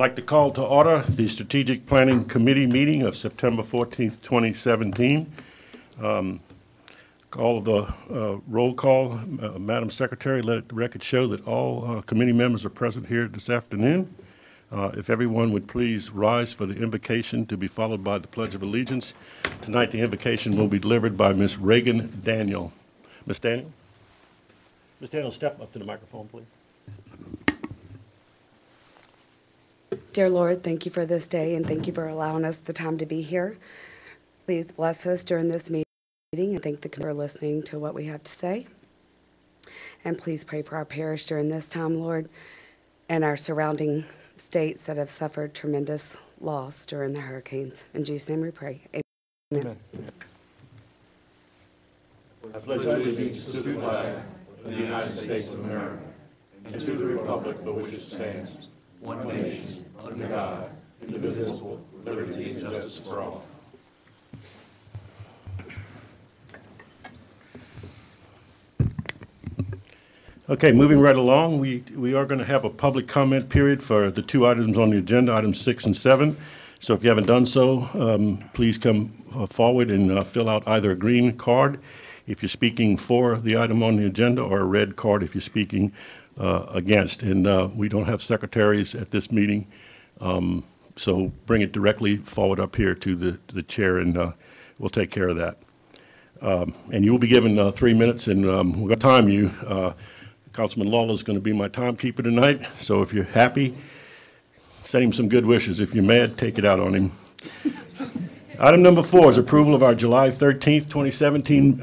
like to call to order the Strategic Planning Committee meeting of September 14th, 2017. Call the roll call. Madam Secretary, let the record show that all committee members are present here this afternoon. If everyone would please rise for the invocation to be followed by the Pledge of Allegiance. Tonight the invocation will be delivered by Ms. Reagan Daniel. Ms. Daniel? Ms. Daniel, step up to the microphone, please. Dear Lord, thank you for this day and thank you for allowing us the time to be here. Please bless us during this meeting and thank the committee for listening to what we have to say. And please pray for our parish during this time, Lord, and our surrounding states that have suffered tremendous loss during the hurricanes. In Jesus' name we pray. Amen. I pledge allegiance to the flag of the United States of America and to the republic for which it stands, one nation, under God, indivisible, with liberty and justice for all. Okay, moving right along, we are going to have a public comment period for the two items on the agenda, items 6 and 7. So if you haven't done so, please come forward and fill out either a green card if you're speaking for the item on the agenda, or a red card if you're speaking against. And we don't have secretaries at this meeting, so bring it directly forward up here to the chair, and we'll take care of that. And you will be given 3 minutes, and we're going to time you. Councilman Lawler is going to be my timekeeper tonight, so if you're happy, send him some good wishes. If you're mad, take it out on him. Item number 4 is approval of our July 13th, 2017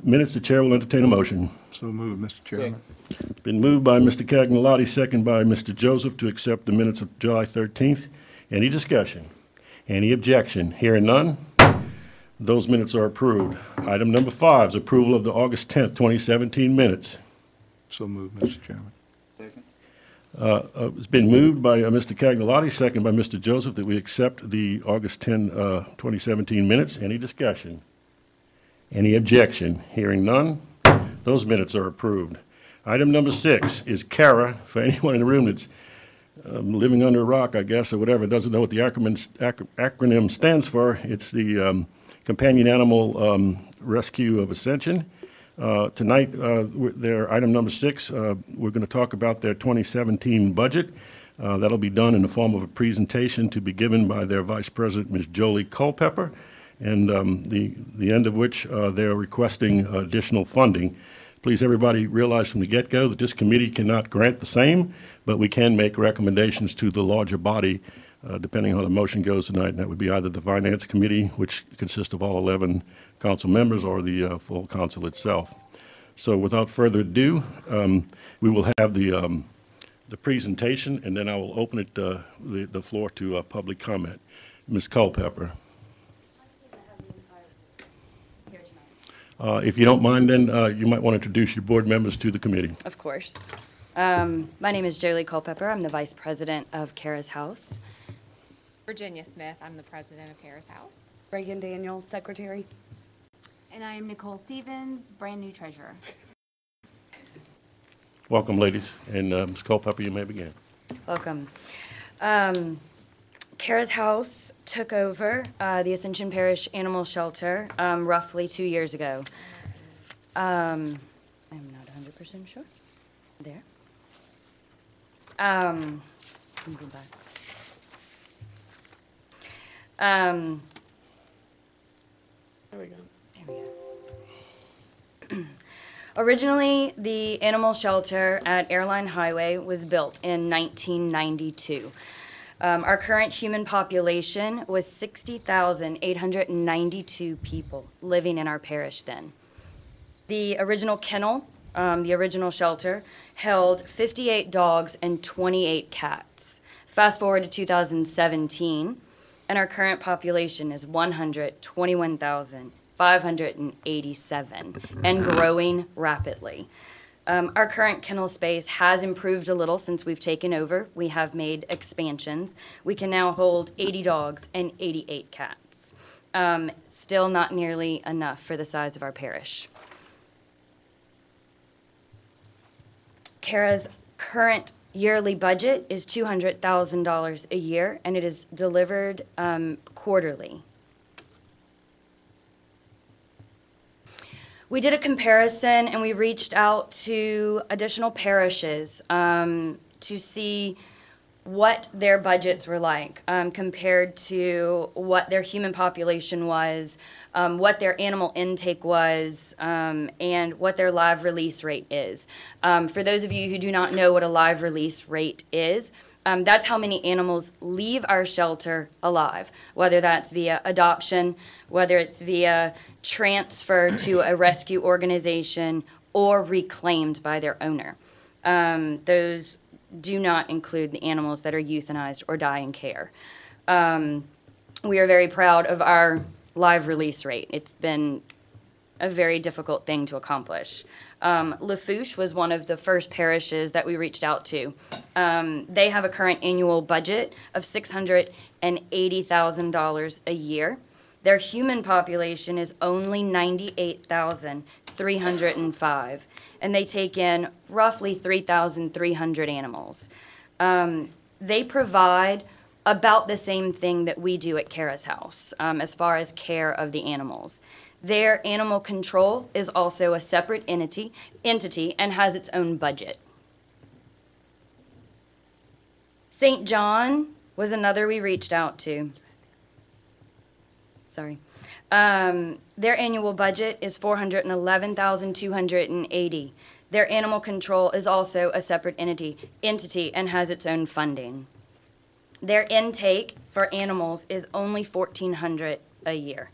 minutes. The chair will entertain a motion. So moved, Mr. Chairman. It's been moved by Mr. Cagnolati, second by Mr. Joseph, to accept the minutes of July 13th. Any discussion? Any objection? Hearing none, those minutes are approved. Item number 5 is approval of the August 10th, 2017 minutes. So moved, Mr. Chairman. Second. It's been moved by Mr. Cagnolati, second by Mr. Joseph, that we accept the August 10, 2017 minutes. Any discussion? Any objection? Hearing none, those minutes are approved. Item number 6 is CARA. For anyone in the room that's living under a rock, I guess, or whatever, doesn't know what the acronym stands for, it's the Companion Animal Rescue of Ascension. Tonight, their item number 6, we're going to talk about their 2017 budget. That'll be done in the form of a presentation to be given by their Vice President, Ms. Jolie Culpepper, and the end of which they're requesting additional funding. Please, everybody, realize from the get-go that this committee cannot grant the same, but we can make recommendations to the larger body, depending on how the motion goes tonight, and that would be either the Finance Committee, which consists of all 11 council members, or the full council itself. So without further ado, we will have the presentation, and then I will open it the floor to public comment. Ms. Culpepper. If you don't mind, then you might want to introduce your board members to the committee. Of course. My name is Jolie Culpepper. I'm the Vice President of CARA's House. Virginia Smith. I'm the president of CARA's House. Reagan Daniel, Secretary. And I am Nicole Stevens, brand new treasurer. Welcome, ladies. And Ms. Culpepper, you may begin. Welcome. CARA's House took over the Ascension Parish Animal Shelter roughly 2 years ago. I'm not 100% sure. There. Let me go back. There we go. There we go. Originally, the animal shelter at Airline Highway was built in 1992. Our current human population was 60,892 people living in our parish then. The original kennel, the original shelter, held 58 dogs and 28 cats. Fast forward to 2017, and our current population is 121,587 and growing rapidly. Our current kennel space has improved a little since we've taken over. We have made expansions. We can now hold 80 dogs and 88 cats. Still not nearly enough for the size of our parish. CARA's current yearly budget is $200,000 a year, and it is delivered quarterly. We did a comparison, and we reached out to additional parishes to see what their budgets were like compared to what their human population was, what their animal intake was, and what their live release rate is. For those of you who do not know what a live release rate is, that's how many animals leave our shelter alive, whether that's via adoption, whether it's via transfer to a rescue organization, or reclaimed by their owner. Those do not include the animals that are euthanized or die in care. We are very proud of our live release rate. It's been a very difficult thing to accomplish. Lafourche was one of the first parishes that we reached out to. They have a current annual budget of $680,000 a year. Their human population is only 98,305, and they take in roughly 3,300 animals. They provide about the same thing that we do at Kara's House as far as care of the animals. Their animal control is also a separate entity and has its own budget. St. John was another we reached out to. Sorry. Their annual budget is $411,280. Their animal control is also a separate entity and has its own funding. Their intake for animals is only $1,400 a year.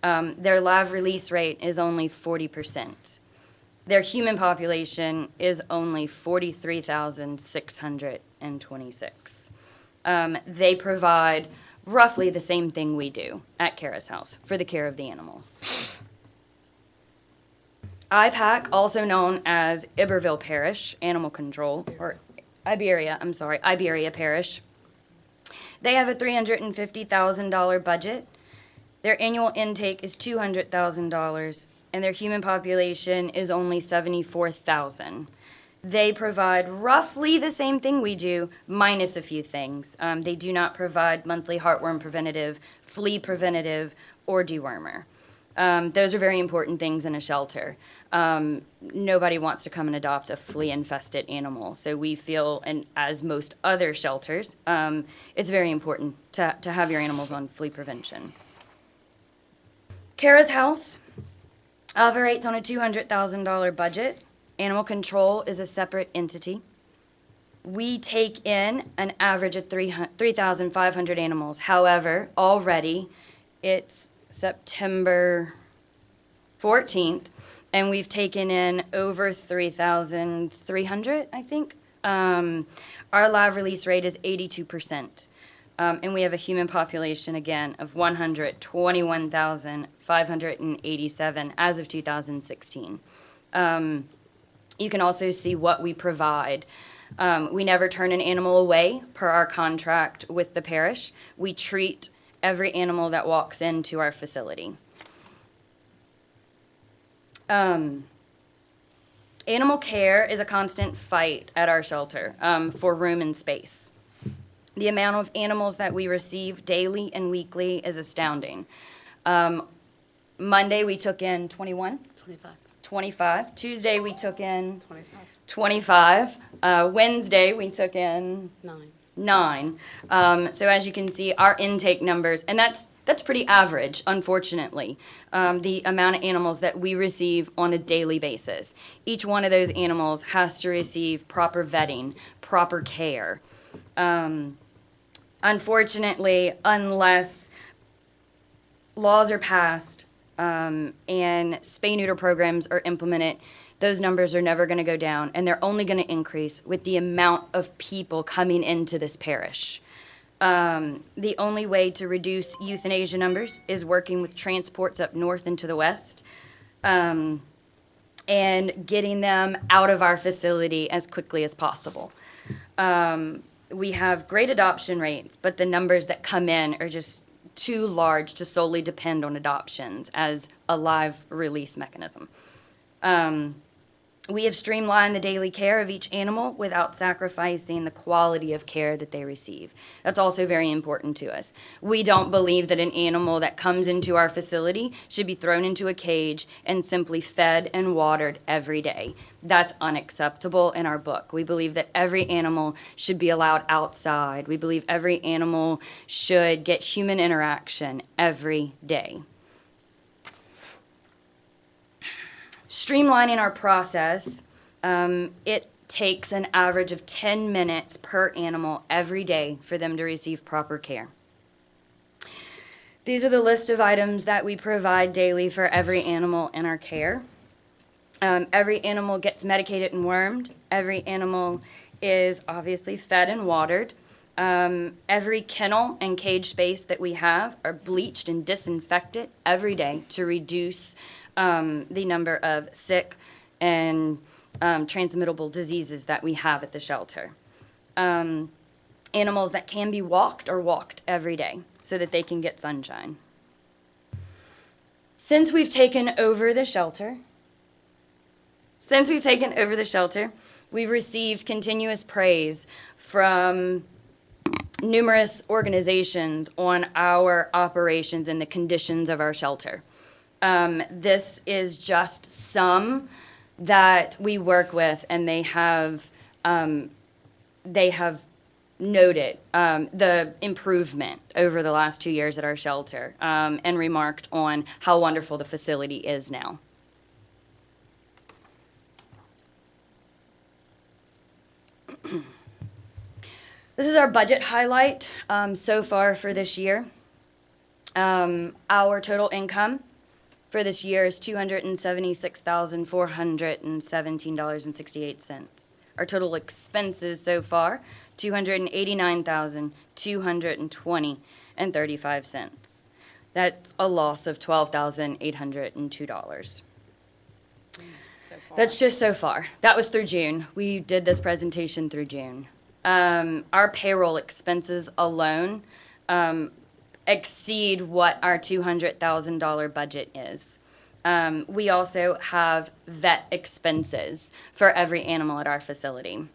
Their live release rate is only 40%. Their human population is only 43,626. They provide roughly the same thing we do at Kara's House for the care of the animals. IPAC, also known as Iberville Parish Animal Control, or Iberia Parish, they have a $350,000 budget. Their annual intake is $200,000, and their human population is only 74,000. They provide roughly the same thing we do, minus a few things. They do not provide monthly heartworm preventative, flea preventative, or dewormer. Those are very important things in a shelter. Nobody wants to come and adopt a flea-infested animal, so we feel, and as most other shelters, it's very important to have your animals on flea prevention. Kara's House operates on a $200,000 budget. Animal control is a separate entity. We take in an average of 3,500 animals. However, already it's September 14th, and we've taken in over 3,300, I think. Our live release rate is 82%. And we have a human population, again, of 121,587 as of 2016. You can also see what we provide. We never turn an animal away per our contract with the parish. We treat every animal that walks into our facility. Animal care is a constant fight at our shelter for room and space. The amount of animals that we receive daily and weekly is astounding. Monday we took in 21? 25. Tuesday we took in 25. Wednesday we took in 9. So as you can see, our intake numbers, and that's pretty average, unfortunately, the amount of animals that we receive on a daily basis. Each one of those animals has to receive proper vetting, proper care. Unfortunately, unless laws are passed and spay-neuter programs are implemented, those numbers are never going to go down, and they're only going to increase with the amount of people coming into this parish. The only way to reduce euthanasia numbers is working with transports up north and to the west, and getting them out of our facility as quickly as possible. We have great adoption rates, but the numbers that come in are just too large to solely depend on adoptions as a live release mechanism. We have streamlined the daily care of each animal without sacrificing the quality of care that they receive. That's also very important to us. We don't believe that an animal that comes into our facility should be thrown into a cage and simply fed and watered every day. That's unacceptable in our book. We believe that every animal should be allowed outside. We believe every animal should get human interaction every day. Streamlining our process, it takes an average of 10 minutes per animal every day for them to receive proper care. These are the list of items that we provide daily for every animal in our care. Every animal gets medicated and wormed. Every animal is obviously fed and watered. Every kennel and cage space that we have are bleached and disinfected every day to reduce the number of sick and transmittable diseases that we have at the shelter. Animals that can be walked are walked every day so that they can get sunshine. Since we've taken over the shelter, we've received continuous praise from numerous organizations on our operations and the conditions of our shelter. This is just some that we work with, and they have noted the improvement over the last 2 years at our shelter, and remarked on how wonderful the facility is now. This is our budget highlight so far for this year. Our total income for this year is $276,417.68. Our total expenses so far, $289,220.35. That's a loss of $12,802. So far. That's just so far. That was through June. We did this presentation through June. Our payroll expenses alone exceed what our $200,000 budget is. We also have vet expenses for every animal at our facility.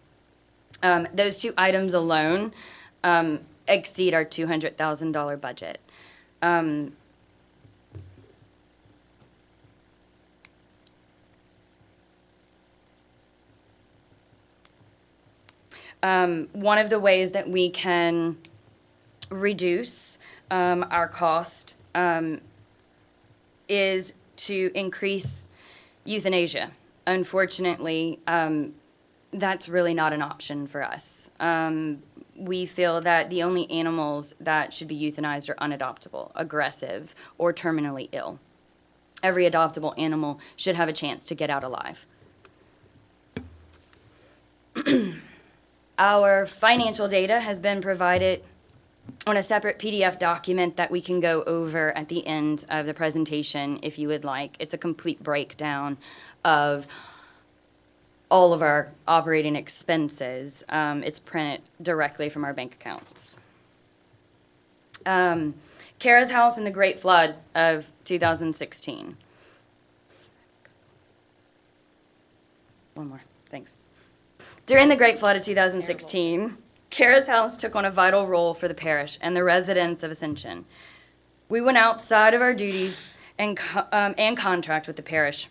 Those two items alone exceed our $200,000 budget. One of the ways that we can reduce our cost is to increase euthanasia. Unfortunately, that's really not an option for us. We feel that the only animals that should be euthanized are unadoptable, aggressive, or terminally ill. Every adoptable animal should have a chance to get out alive. Our financial data has been provided on a separate PDF document that we can go over at the end of the presentation if you would like. It's a complete breakdown of all of our operating expenses. It's printed directly from our bank accounts. Kara's house in the Great Flood of 2016. One more, thanks. During the Great Flood of 2016, Kara's house took on a vital role for the parish and the residents of Ascension. We went outside of our duties and contract with the parish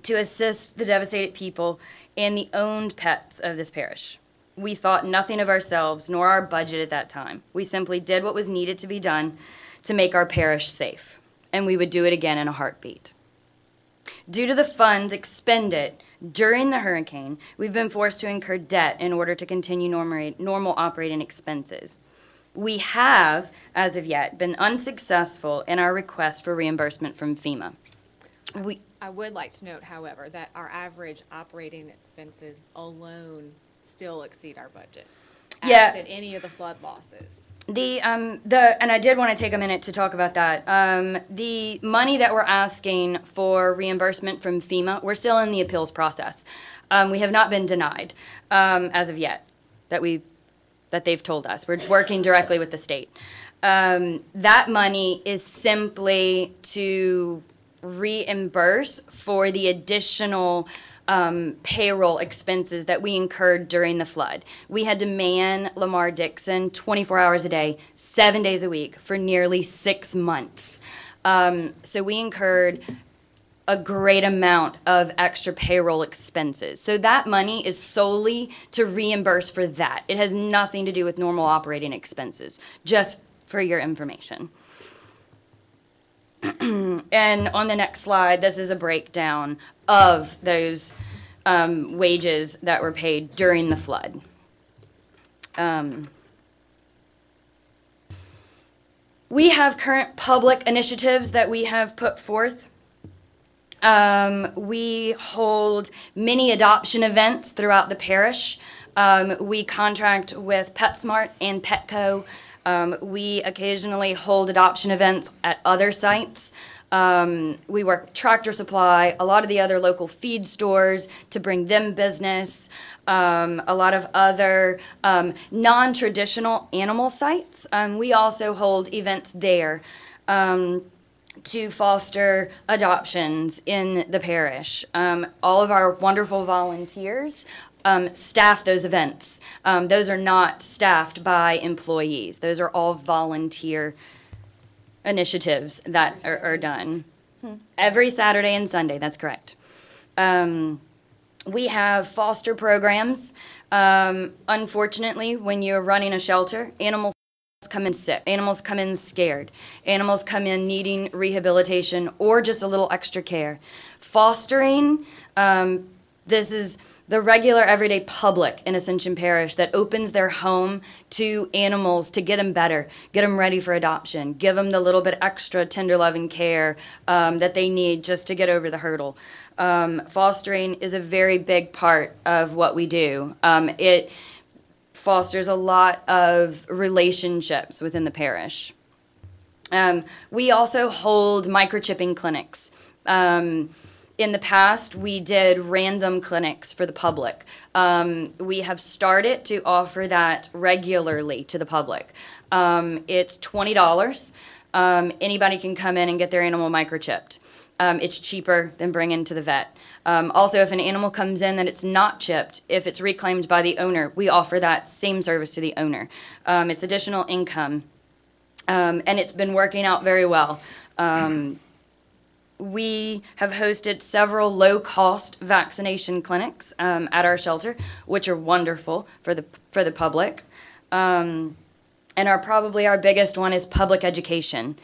to assist the devastated people and the owned pets of this parish. We thought nothing of ourselves nor our budget at that time. We simply did what was needed to be done to make our parish safe, and we would do it again in a heartbeat. Due to the funds expended during the hurricane, we've been forced to incur debt in order to continue normal operating expenses. We have, as of yet, been unsuccessful in our request for reimbursement from FEMA. I would like to note, however, that our average operating expenses alone still exceed our budget. Yeah. Absent any of the flood losses. And I did want to take a minute to talk about that. The money that we're asking for reimbursement from FEMA, we're still in the appeals process. We have not been denied as of yet that they've told us. We're working directly with the state. That money is simply to reimburse for the additional payroll expenses that we incurred during the flood. We had to man Lamar Dixon 24 hours a day, 7 days a week for nearly 6 months. So we incurred a great amount of extra payroll expenses. So that money is solely to reimburse for that. It has nothing to do with normal operating expenses, just for your information. And on the next slide, this is a breakdown of those wages that were paid during the flood. We have current public initiatives that we have put forth. We hold many adoption events throughout the parish. We contract with PetSmart and Petco. We occasionally hold adoption events at other sites. We work with Tractor Supply, a lot of the other local feed stores to bring them business, a lot of other non-traditional animal sites. We also hold events there to foster adoptions in the parish. All of our wonderful volunteers staff those events. Those are not staffed by employees. Those are all volunteer initiatives that are done. Every Saturday and Sunday, that's correct. We have foster programs. Unfortunately, when you're running a shelter, animals come in sick, animals come in scared, animals come in needing rehabilitation or just a little extra care. Fostering, this is the regular everyday public in Ascension Parish that opens their home to animals to get them better, get them ready for adoption, give them the little bit extra tender loving care that they need just to get over the hurdle. Fostering is a very big part of what we do. It fosters a lot of relationships within the parish. We also hold microchipping clinics. In the past, we did random clinics for the public. We have started to offer that regularly to the public. It's $20. Anybody can come in and get their animal microchipped. It's cheaper than bringing to the vet. Also, if an animal comes in that it's not chipped, if it's reclaimed by the owner, we offer that same service to the owner. It's additional income, and it's been working out very well. We have hosted several low-cost vaccination clinics at our shelter, which are wonderful for the public. And probably our biggest one is public education.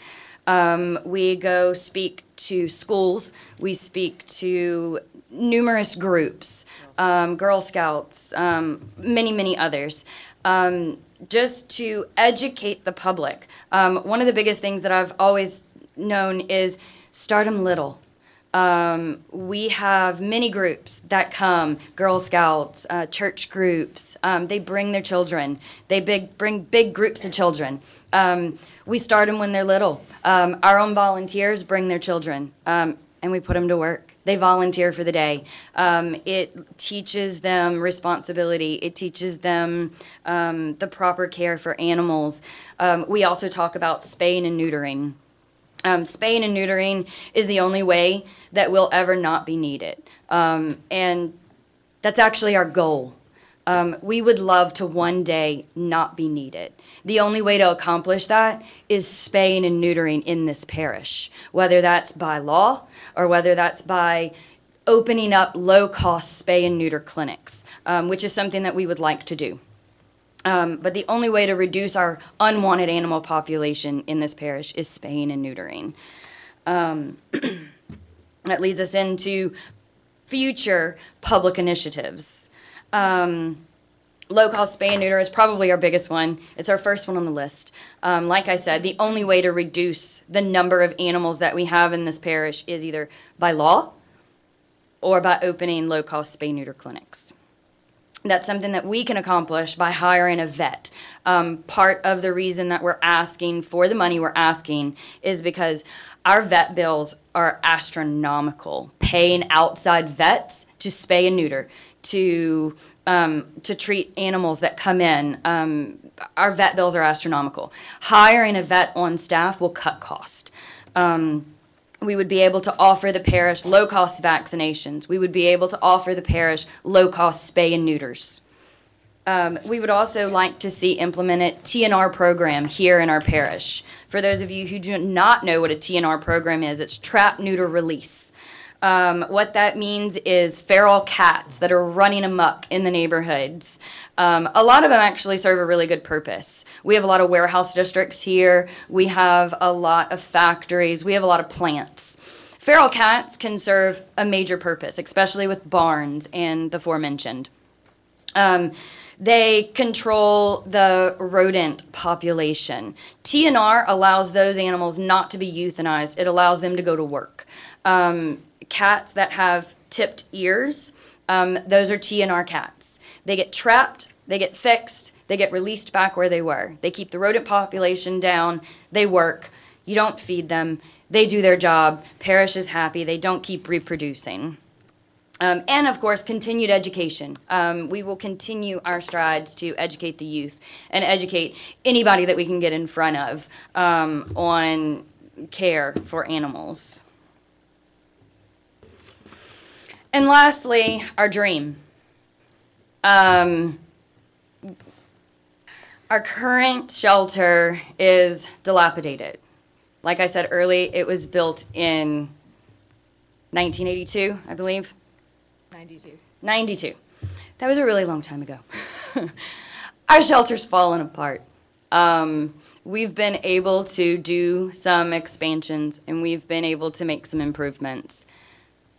We go speak to schools. We speak to numerous groups, Girl Scouts, many others, just to educate the public. One of the biggest things that I've always known is start them little. We have many groups that come, Girl Scouts, church groups. They bring their children. They bring big groups of children. We start them when they're little. Our own volunteers bring their children, and we put them to work. They volunteer for the day. It teaches them responsibility. It teaches them the proper care for animals. We also talk about spaying and neutering. Spaying and neutering is the only way that we'll ever not be needed. And that's actually our goal. We would love to one day not be needed. The only way to accomplish that is spaying and neutering in this parish, whether that's by law or whether that's by opening up low-cost spay and neuter clinics, which is something that we would like to do. But the only way to reduce our unwanted animal population in this parish is spaying and neutering. That leads us into future public initiatives. Low-cost spay and neuter is probably our biggest one. It's our first one on the list. Like I said, the only way to reduce the number of animals that we have in this parish is either by law or by opening low-cost spay-neuter clinics. That's something that we can accomplish by hiring a vet. Part of the reason that we're asking for the money we're asking is because our vet bills are astronomical. Paying outside vets to spay and neuter, to treat animals that come in, our vet bills are astronomical. Hiring a vet on staff will cut cost. We would be able to offer the parish low-cost vaccinations. We would be able to offer the parish low-cost spay and neuters. We would also like to see implemented TNR program here in our parish. For those of you who do not know what a TNR program is, it's trap, neuter, release. What that means is feral cats that are running amok in the neighborhoods. A lot of them actually serve a really good purpose. We have a lot of warehouse districts here. We have a lot of factories. We have a lot of plants. Feral cats can serve a major purpose, especially with barns and the aforementioned. They control the rodent population. TNR allows those animals not to be euthanized. It allows them to go to work. Cats that have tipped ears, those are TNR cats. They get trapped, they get fixed, they get released back where they were. They keep the rodent population down, they work, you don't feed them, they do their job, parish is happy, they don't keep reproducing. And of course, continued education. We will continue our strides to educate the youth and educate anybody that we can get in front of on care for animals. And lastly, our dream. Our current shelter is dilapidated. Like I said early, it was built in 1982, I believe. 92. That was a really long time ago. Our shelter's fallen apart. We've been able to do some expansions, and we've been able to make some improvements.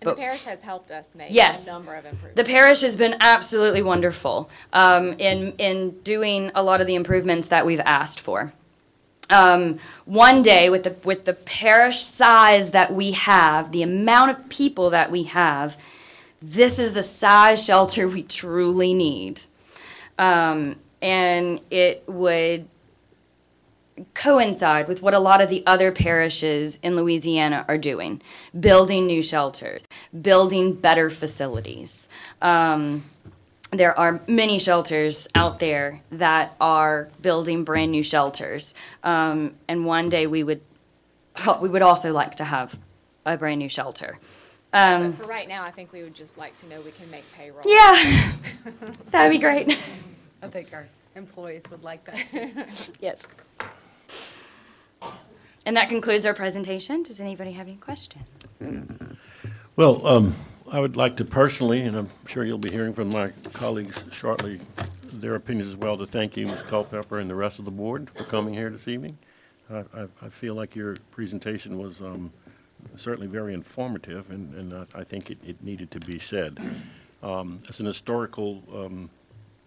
And the parish has helped us make Yes. a number of improvements. The parish has been absolutely wonderful in doing a lot of the improvements that we've asked for. One day, with the parish size that we have, the amount of people that we have, this is the size shelter we truly need. And it would coincide with what a lot of the other parishes in Louisiana are doing, building new shelters, building better facilities. There are many shelters out there that are building brand new shelters. And one day we would also like to have a brand new shelter. But for right now, I think we would just like to know we can make payroll. Yeah, that'd be great. I think our employees would like that too. Yes. And that concludes our presentation. Does anybody have any questions? Well, I would like to personally, and I'm sure you'll be hearing from my colleagues shortly, their opinions as well, to thank you, Ms. Culpepper, and the rest of the board for coming here this evening. I feel like your presentation was certainly very informative, and I think it needed to be said. As an historical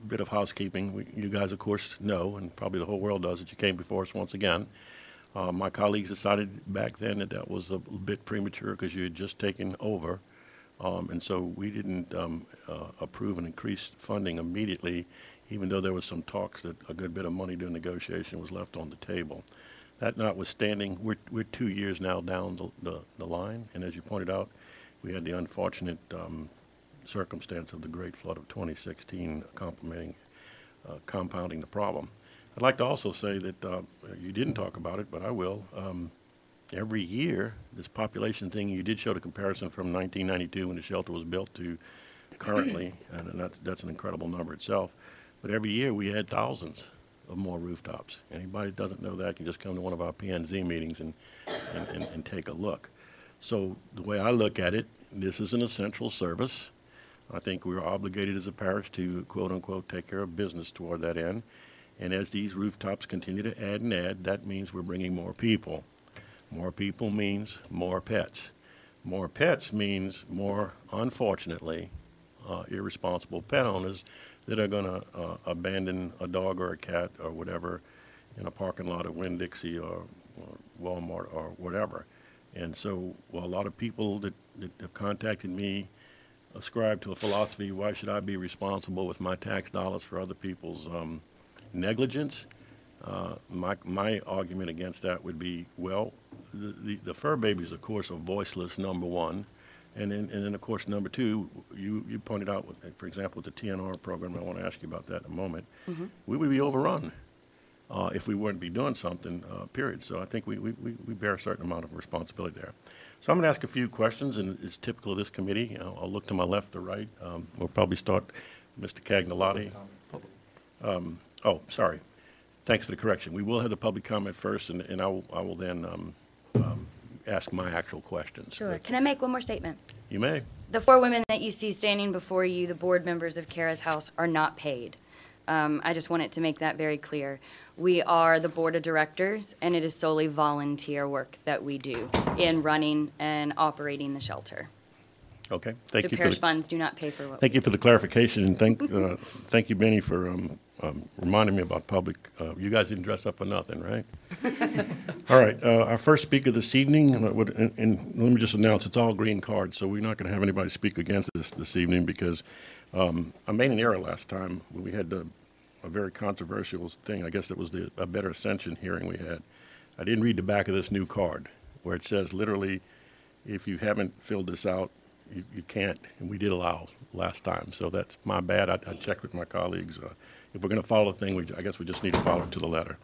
bit of housekeeping, you guys, of course, know, and probably the whole world does, that you came before us once again. My colleagues decided back then that was a bit premature because you had just taken over, and so we didn't approve an increased funding immediately, even though there was some talks that a good bit of money during negotiation was left on the table. That notwithstanding, we're 2 years now down the line, and as you pointed out, we had the unfortunate circumstance of the Great Flood of 2016 compounding the problem. I'd like to also say that you didn't talk about it, but I will. Every year, this population thing, you did show the comparison from 1992 when the shelter was built to currently, and that's an incredible number itself. But every year we had thousands of more rooftops. Anybody that doesn't know that can just come to one of our P&Z meetings and take a look. So the way I look at it, this is an essential service. I think we're obligated as a parish to, quote unquote, take care of business toward that end. And as these rooftops continue to add and add, that means we're bringing more people. More people means more pets. More pets means more, unfortunately, irresponsible pet owners that are going to abandon a dog or a cat or whatever in a parking lot of Winn-Dixie or Walmart or whatever. And so, while a lot of people that have contacted me ascribe to a philosophy, why should I be responsible with my tax dollars for other people's negligence? My argument against that would be, well, the fur babies, of course, are voiceless, number one. And then, of course, number two, you pointed out, for example, with the TNR program, I want to ask you about that in a moment, we would be overrun if we wouldn't be doing something, period. So I think we bear a certain amount of responsibility there. So I'm going to ask a few questions, and it's typical of this committee. I'll look to my left or right. We'll probably start Mr. Cagnolati. Oh, sorry. Thanks for the correction. We will have the public comment first, and I will then ask my actual questions. Sure. Can I make one more statement? You may. The 4 women that you see standing before you, the board members of Kara's House, are not paid. I just wanted to make that very clear. We are the board of directors, and it is solely volunteer work that we do in running and operating the shelter. Okay. Thank So you for parish the, funds do not pay for what thank you for the clarification, and thank you, Benny, for reminding me about public. You guys didn't dress up for nothing, right? All right. Our first speaker this evening, and let me just announce, it's all green cards, so we're not going to have anybody speak against this evening because I made an error last time when we had a very controversial thing. I guess it was a Better Ascension hearing we had. I didn't read the back of this new card where it says literally, if you haven't filled this out, you can't, and we did allow last time, so that's my bad. I checked with my colleagues. If we're going to follow the thing, I guess we just need to follow it to the letter.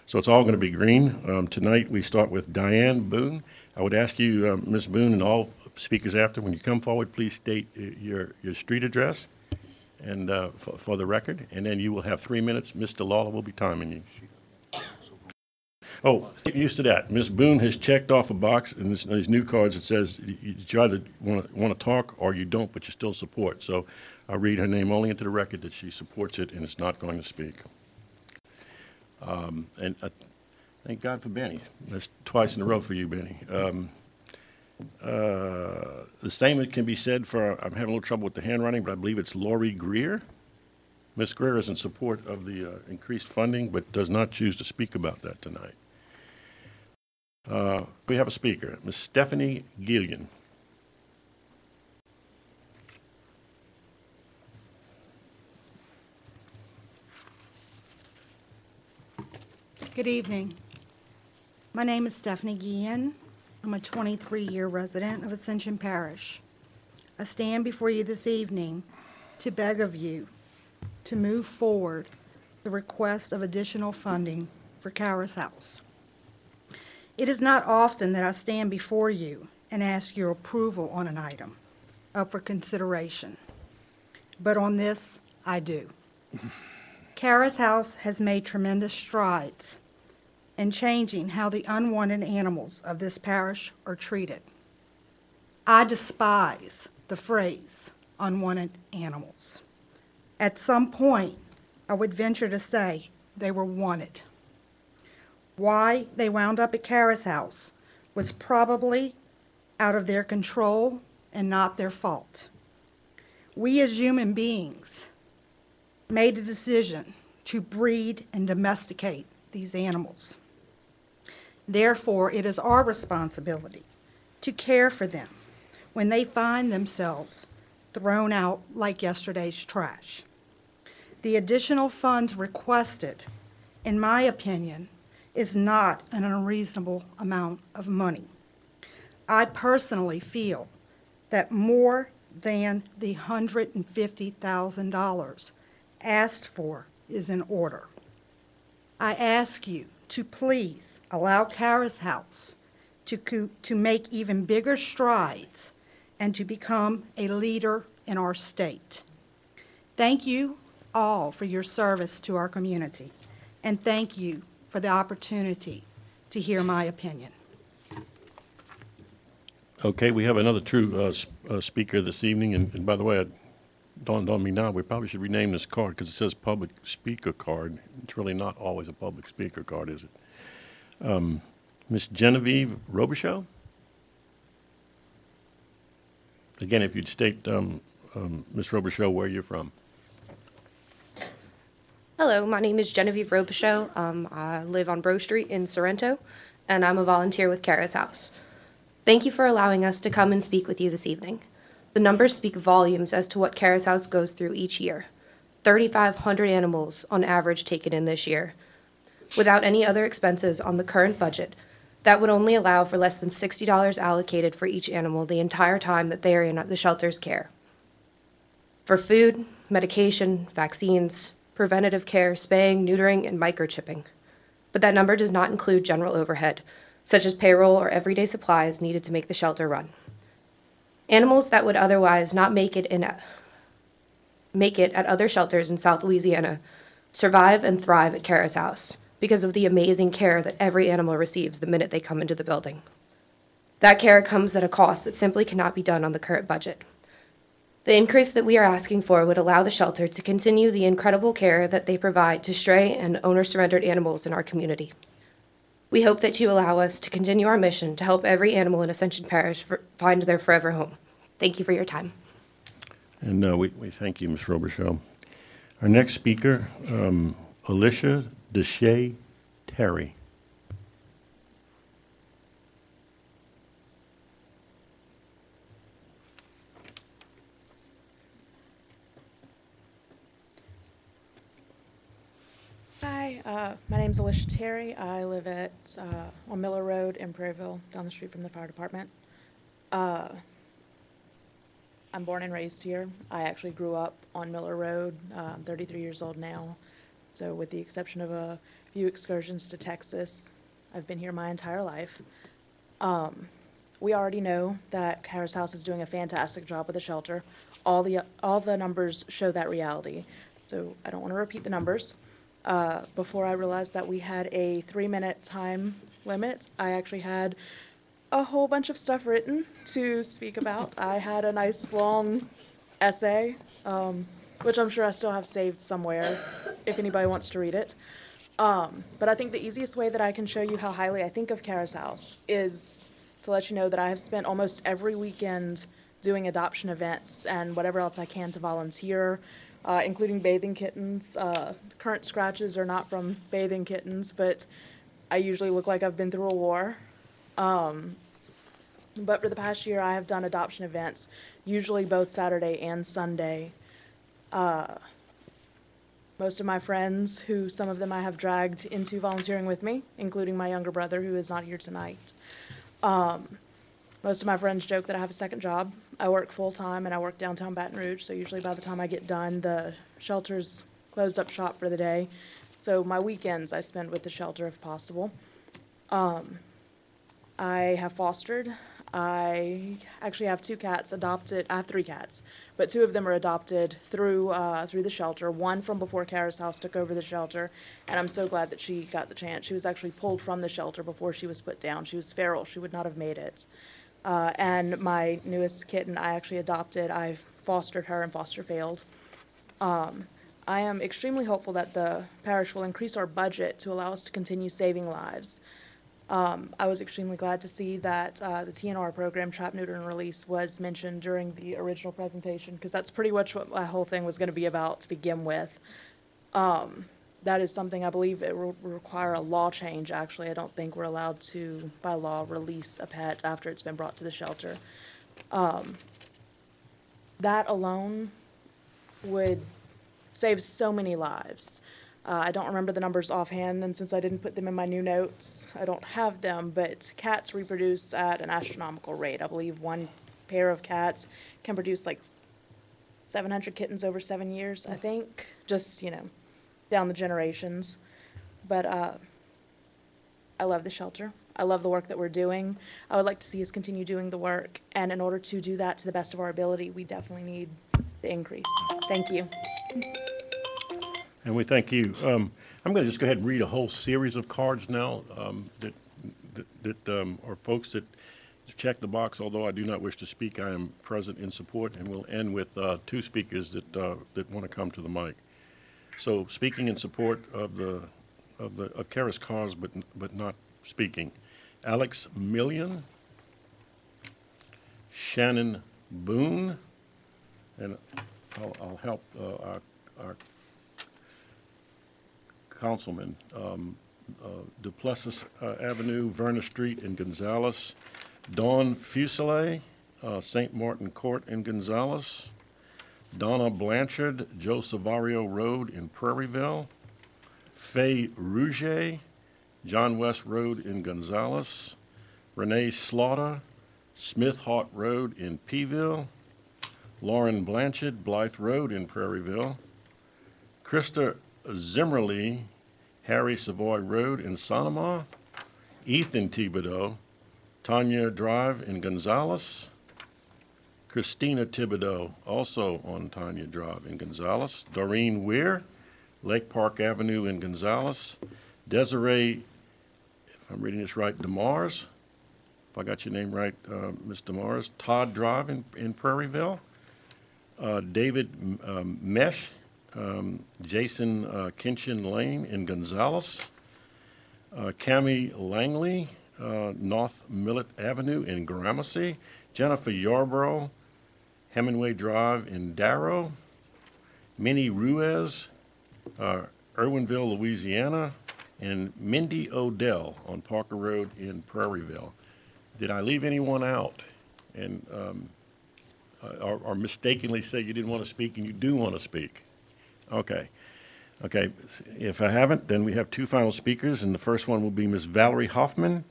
So it's all going to be green. Tonight we start with Diane Boone. I would ask you, Ms. Boone, and all speakers after, when you come forward, please state your street address and for the record, and then you will have 3 minutes. Mr. Lawler will be timing you. Oh, get used to that. Ms. Boone has checked off a box in these new cards that says you either want to talk or you don't, but you still support. So I'll read her name only into the record that she supports it and is not going to speak. And thank God for Benny. That's twice in a row for you, Benny. The same can be said for, I'm having a little trouble with the handwriting, but I believe it's Lori Greer. Ms. Greer is in support of the increased funding, but does not choose to speak about that tonight. We have a speaker, Ms. Stephanie Gillian. Good evening. My name is Stephanie Gillian. I'm a 23-year resident of Ascension Parish. I stand before you this evening to beg of you to move forward the request of additional funding for Kara's House. It is not often that I stand before you and ask your approval on an item up for consideration, but on this, I do. Kara's House has made tremendous strides in changing how the unwanted animals of this parish are treated. I despise the phrase unwanted animals. At some point, I would venture to say they were wanted. Why they wound up at Kara's House was probably out of their control and not their fault. We as human beings made the decision to breed and domesticate these animals. Therefore, it is our responsibility to care for them when they find themselves thrown out like yesterday's trash. The additional funds requested, in my opinion, is not an unreasonable amount of money. I personally feel that more than the $150,000 asked for is in order. I ask you to please allow Kara's House to make even bigger strides and to become a leader in our state. Thank you all for your service to our community, and thank you for the opportunity to hear my opinion. Okay, we have another true speaker this evening, and by the way, it dawned on me now, we probably should rename this card because it says public speaker card. It's really not always a public speaker card, is it? Ms. Genevieve Robichaux? Again, if you'd state, Ms. Robichaux, where you're from. Hello, my name is Genevieve Robichaux. I live on Bro Street in Sorrento, and I'm a volunteer with Kara's House. Thank you for allowing us to come and speak with you this evening. The numbers speak volumes as to what Kara's House goes through each year. 3,500 animals on average taken in this year. Without any other expenses on the current budget, that would only allow for less than $60 allocated for each animal the entire time that they are in the shelter's care. For food, medication, vaccines, preventative care, spaying, neutering, and microchipping. But that number does not include general overhead, such as payroll or everyday supplies needed to make the shelter run. Animals that would otherwise not make it at other shelters in South Louisiana survive and thrive at Kara's house because of the amazing care that every animal receives the minute they come into the building. That care comes at a cost that simply cannot be done on the current budget. The increase that we are asking for would allow the shelter to continue the incredible care that they provide to stray and owner-surrendered animals in our community. We hope that you allow us to continue our mission to help every animal in Ascension Parish find their forever home. Thank you for your time. And we thank you, Ms. Robichaux. Our next speaker, Alicia Deshay Terry. Hi, my name's Alicia Terry. I live at on Miller Road in Prairieville, down the street from the fire department. I'm born and raised here. I actually grew up on Miller Road. I'm 33 years old now. So with the exception of a few excursions to Texas, I've been here my entire life. We already know that Kara's House is doing a fantastic job with the shelter. All the numbers show that reality. So I don't want to repeat the numbers. Before I realized that we had a 3-minute time limit, I actually had a whole bunch of stuff written to speak about. I had a nice long essay, which I'm sure I still have saved somewhere if anybody wants to read it. But I think the easiest way that I can show you how highly I think of Kara's House is to let you know that I have spent almost every weekend doing adoption events and whatever else I can to volunteer, including bathing kittens. Current scratches are not from bathing kittens, but I usually look like I've been through a war. But for the past year, I have done adoption events, usually both Saturday and Sunday. Most of my friends, who some of them I have dragged into volunteering with me, including my younger brother, who is not here tonight. Most of my friends joke that I have a second job. I work full-time and I work downtown Baton Rouge, so usually by the time I get done, the shelter's closed up shop for the day. So my weekends I spend with the shelter if possible. I have fostered. I actually have 2 cats adopted. I have 3 cats, but 2 of them are adopted through the shelter. One from before Kara's House took over the shelter, and I'm so glad that she got the chance. She was actually pulled from the shelter before she was put down. She was feral. She would not have made it. And my newest kitten I actually adopted. I fostered her and foster failed. I am extremely hopeful that the parish will increase our budget to allow us to continue saving lives. I was extremely glad to see that the TNR program, Trap, Neuter, and Release, was mentioned during the original presentation, because that's pretty much what my whole thing was going to be about to begin with. That is something I believe it will require a law change, actually. I don't think we're allowed to, by law, release a pet after it's been brought to the shelter. That alone would save so many lives. I don't remember the numbers offhand, and since I didn't put them in my new notes, I don't have them, but cats reproduce at an astronomical rate. I believe one pair of cats can produce like 700 kittens over 7 years, I think, just, you know, down the generations. But I love the shelter. I love the work that we're doing. I would like to see us continue doing the work, and in order to do that to the best of our ability, we definitely need the increase. Thank you. And we thank you. I'm going to just go ahead and read a whole series of cards now that are folks that check the box. Although I do not wish to speak, I am present in support, and we'll end with 2 speakers that want to come to the mic. So, speaking in support of Kara's cause, but not speaking, Alex Million, Shannon Boone, and I'll help our councilman, Duplessis Avenue, Verna Street in Gonzales, Dawn Fuselier, St. Martin Court in Gonzales, Donna Blanchard, Joe Savario Road in Prairieville, Faye Rouget, John West Road in Gonzales, Renee Slaughter, Smith Hart Road in Peeville, Lauren Blanchard, Blythe Road in Prairieville, Krista Zimmerly, Harry Savoy Road in Sonoma, Ethan Thibodeau, Tanya Drive in Gonzales. Christina Thibodeau, also on Tanya Drive in Gonzales. Doreen Weir, Lake Park Avenue in Gonzales. Desiree, if I'm reading this right, DeMars, if I got your name right, Ms. DeMars. Todd Drive in Prairieville. David Mesh, Jason Kinchin Lane in Gonzales. Cami Langley, North Millet Avenue in Gramercy. Jennifer Yarborough, Hemingway Drive in Darrow. Minnie Ruiz, Irwinville, Louisiana. And Mindy Odell on Parker Road in Prairieville. Did I leave anyone out? And or mistakenly say you didn't want to speak and you do want to speak? Okay. Okay, if I haven't, then we have two final speakers, and the first one will be Ms. Valerie Hoffman.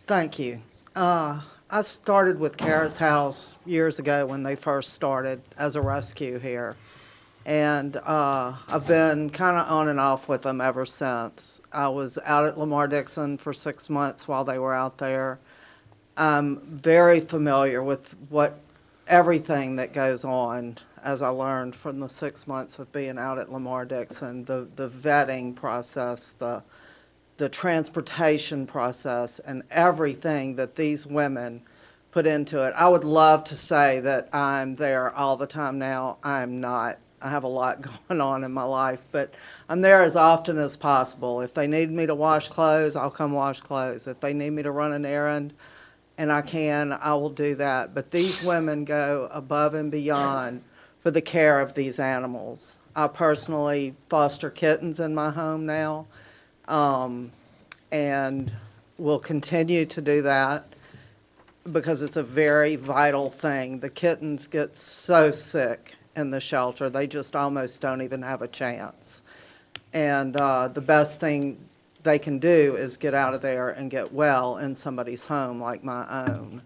Thank you. I started with Kara's House years ago when they first started as a rescue here. And I've been kind of on and off with them ever since. I was out at Lamar-Dixon for 6 months while they were out there. I'm very familiar with everything that goes on, as I learned from the 6 months of being out at Lamar-Dixon, the vetting process, the transportation process, and everything that these women put into it. I would love to say that I'm there all the time now. I'm not. I have a lot going on in my life, but I'm there as often as possible. If they need me to wash clothes, I'll come wash clothes. If they need me to run an errand, and I can, I will do that. But these women go above and beyond for the care of these animals. I personally foster kittens in my home now, and will continue to do that because it's a very vital thing. The kittens get so sick in the shelter, they just almost don't even have a chance. And the best thing they can do is get out of there and get well in somebody's home like my own.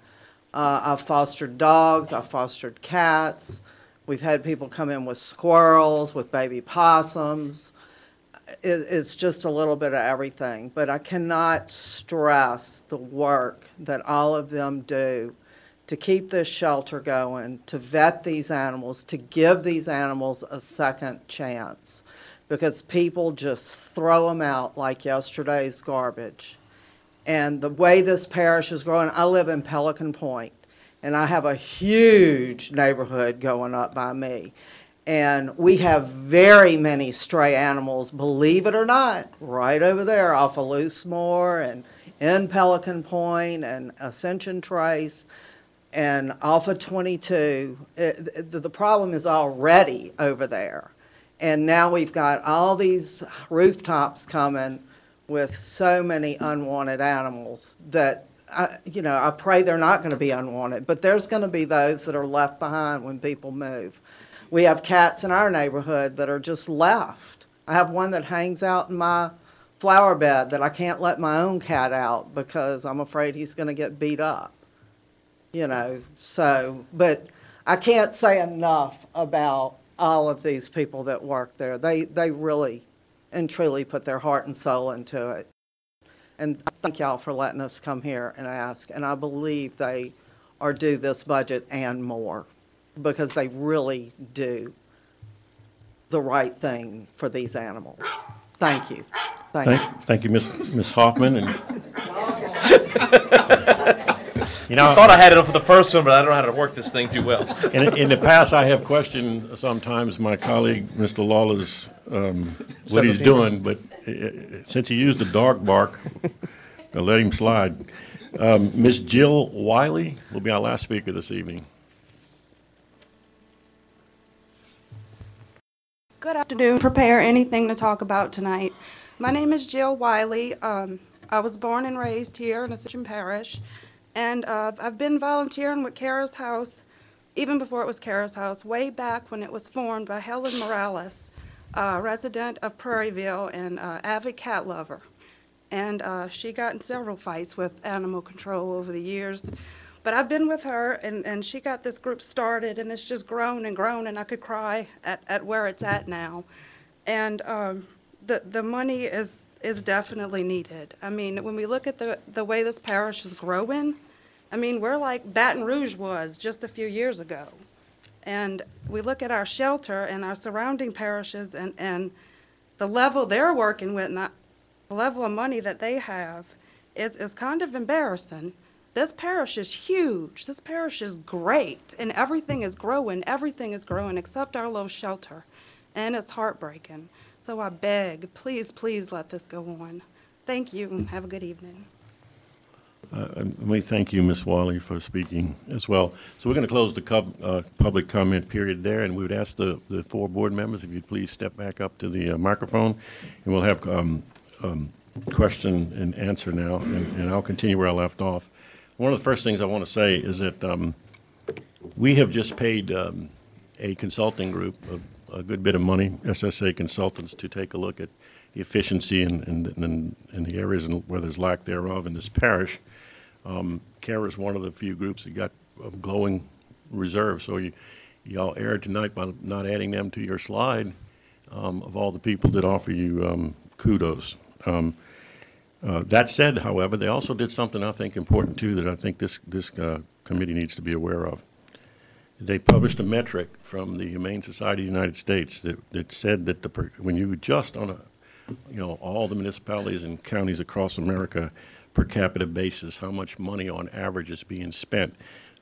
I've fostered dogs, I've fostered cats. We've had people come in with squirrels, with baby possums. It's just a little bit of everything. But I cannot stress the work that all of them do to keep this shelter going, to vet these animals, to give these animals a second chance, because people just throw them out like yesterday's garbage. And the way this parish is growing, I live in Pelican Point, and I have a huge neighborhood going up by me. And we have very many stray animals, believe it or not, right over there off of Loosemore and in Pelican Point and Ascension Trace. And off of 22, the problem is already over there. And now we've got all these rooftops coming with so many unwanted animals that, I pray they're not going to be unwanted. But there's going to be those that are left behind when people move. We have cats in our neighborhood that are just left. I have one that hangs out in my flower bed that I can't let my own cat out because I'm afraid he's going to get beat up. But I can't say enough about all of these people that work there. They really and truly put their heart and soul into it. And thank y'all for letting us come here and ask. And I believe they are due this budget and more, because they really do the right thing for these animals. Thank you. Thank you, Ms. Hoffman. And I thought I had it for the first one, but I don't know how to work this thing too well. In the past, I have questioned sometimes my colleague, Mr. Lawler's, what he's doing, but since he used the dog bark, I'll let him slide. Ms. Jill Wiley will be our last speaker this evening. Good afternoon. Prepare anything to talk about tonight. My name is Jill Wiley. I was born and raised here in Ascension Parish, and I've been volunteering with Kara's House, even before it was Kara's House, way back when it was formed by Helen Morales, a resident of Prairieville and avid cat lover. And she got in several fights with animal control over the years. But I've been with her, and she got this group started, and it's just grown, and I could cry at where it's at now. And the money is definitely needed. I mean, when we look at the way this parish is growing, I mean, we're like Baton Rouge was just a few years ago. And we look at our shelter and our surrounding parishes and the level they're working with, not the level of money that they have, is kind of embarrassing. This parish is huge. This parish is great, and everything is growing except our little shelter, and it's heartbreaking. So I beg, please, please let this go on. Thank you, and have a good evening. Let me thank you, Ms. Wiley, for speaking as well. So we're going to close the public comment period there, and we would ask the four board members if you'd please step back up to the microphone, and we'll have question and answer now, and I'll continue where I left off. One of the first things I want to say is that we have just paid a consulting group a good bit of money, SSA Consultants, to take a look at the efficiency in the areas where there's lack thereof in this parish. CARE is one of the few groups that got a glowing reserve, so y'all erred tonight by not adding them to your slide of all the people that offer you kudos. That said, however, they also did something I think important too that I think this committee needs to be aware of. They published a metric from the Humane Society of the United States that said that when you adjust on all the municipalities and counties across America per capita basis, how much money on average is being spent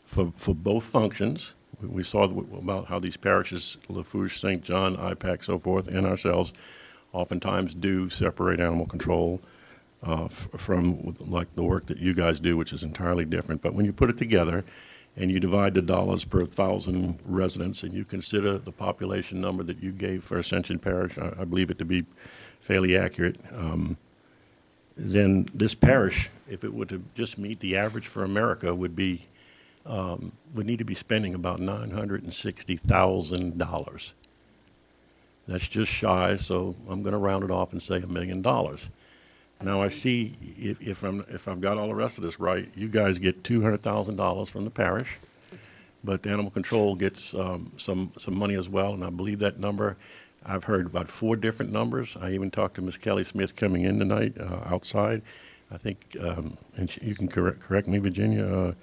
for both functions. We saw about how these parishes, Lafourche, St. John, IPAC, so forth, and ourselves, oftentimes do separate animal control from like the work that you guys do, which is entirely different. But when you put it together and you divide the dollars per 1,000 residents and you consider the population number that you gave for Ascension Parish, I believe it to be fairly accurate, then this parish, if it were to just meet the average for America, would need to be spending about $960,000. That's just shy, so I'm going to round it off and say $1 million. Now I see, if I've got all the rest of this right, you guys get $200,000 from the parish, but the animal control gets some money as well, and I believe that number, I've heard about 4 different numbers. I even talked to Ms. Kelly Smith coming in tonight outside. I think, and you can correct me, Virginia,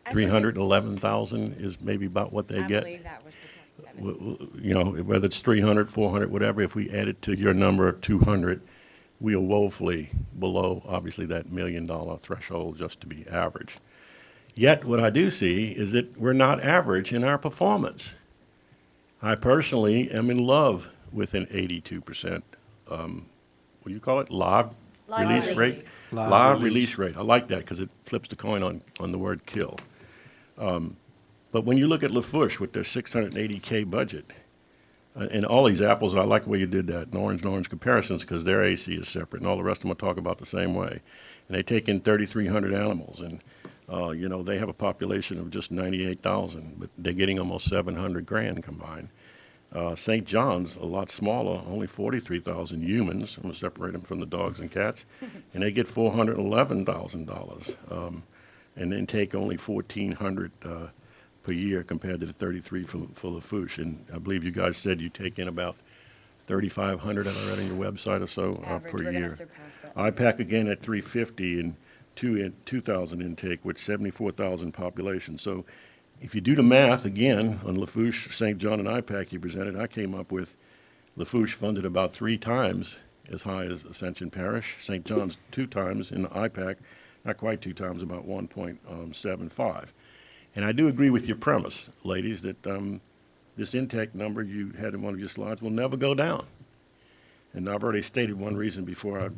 311,000 is maybe about what they get. I believe that was the 27. You know, whether it's 300, 400, whatever, if we add it to your number of 200, we are woefully below, obviously, that $1 million threshold just to be average. Yet, what I do see is that we're not average in our performance. I personally am in love with an 82%, what do you call it, live release rate? Live release rate. I like that because it flips the coin on the word kill. But when you look at Lafourche with their $680K budget, and all these apples, I like the way you did that, orange comparisons, because their AC is separate, and all the rest of them will talk about the same way. And they take in 3,300 animals, and they have a population of just 98,000, but they're getting almost 700 grand combined. St. John's, a lot smaller, only 43,000 humans. I'm going to separate them from the dogs and cats, and they get $411,000, and then take only 1,400 per year compared to the 33 for Lafourche. And I believe you guys said you take in about 3,500, I read on your website or so per year. IPAC again at 350 and 2,000 intake with 74,000 population. So if you do the math again on Lafourche, St. John, and IPAC you presented, I came up with Lafourche funded about 3 times as high as Ascension Parish, St. John's 2 times, in IPAC not quite 2 times, about 1.75. And I do agree with your premise, ladies, that this intake number you had in one of your slides will never go down. And I've already stated one reason before I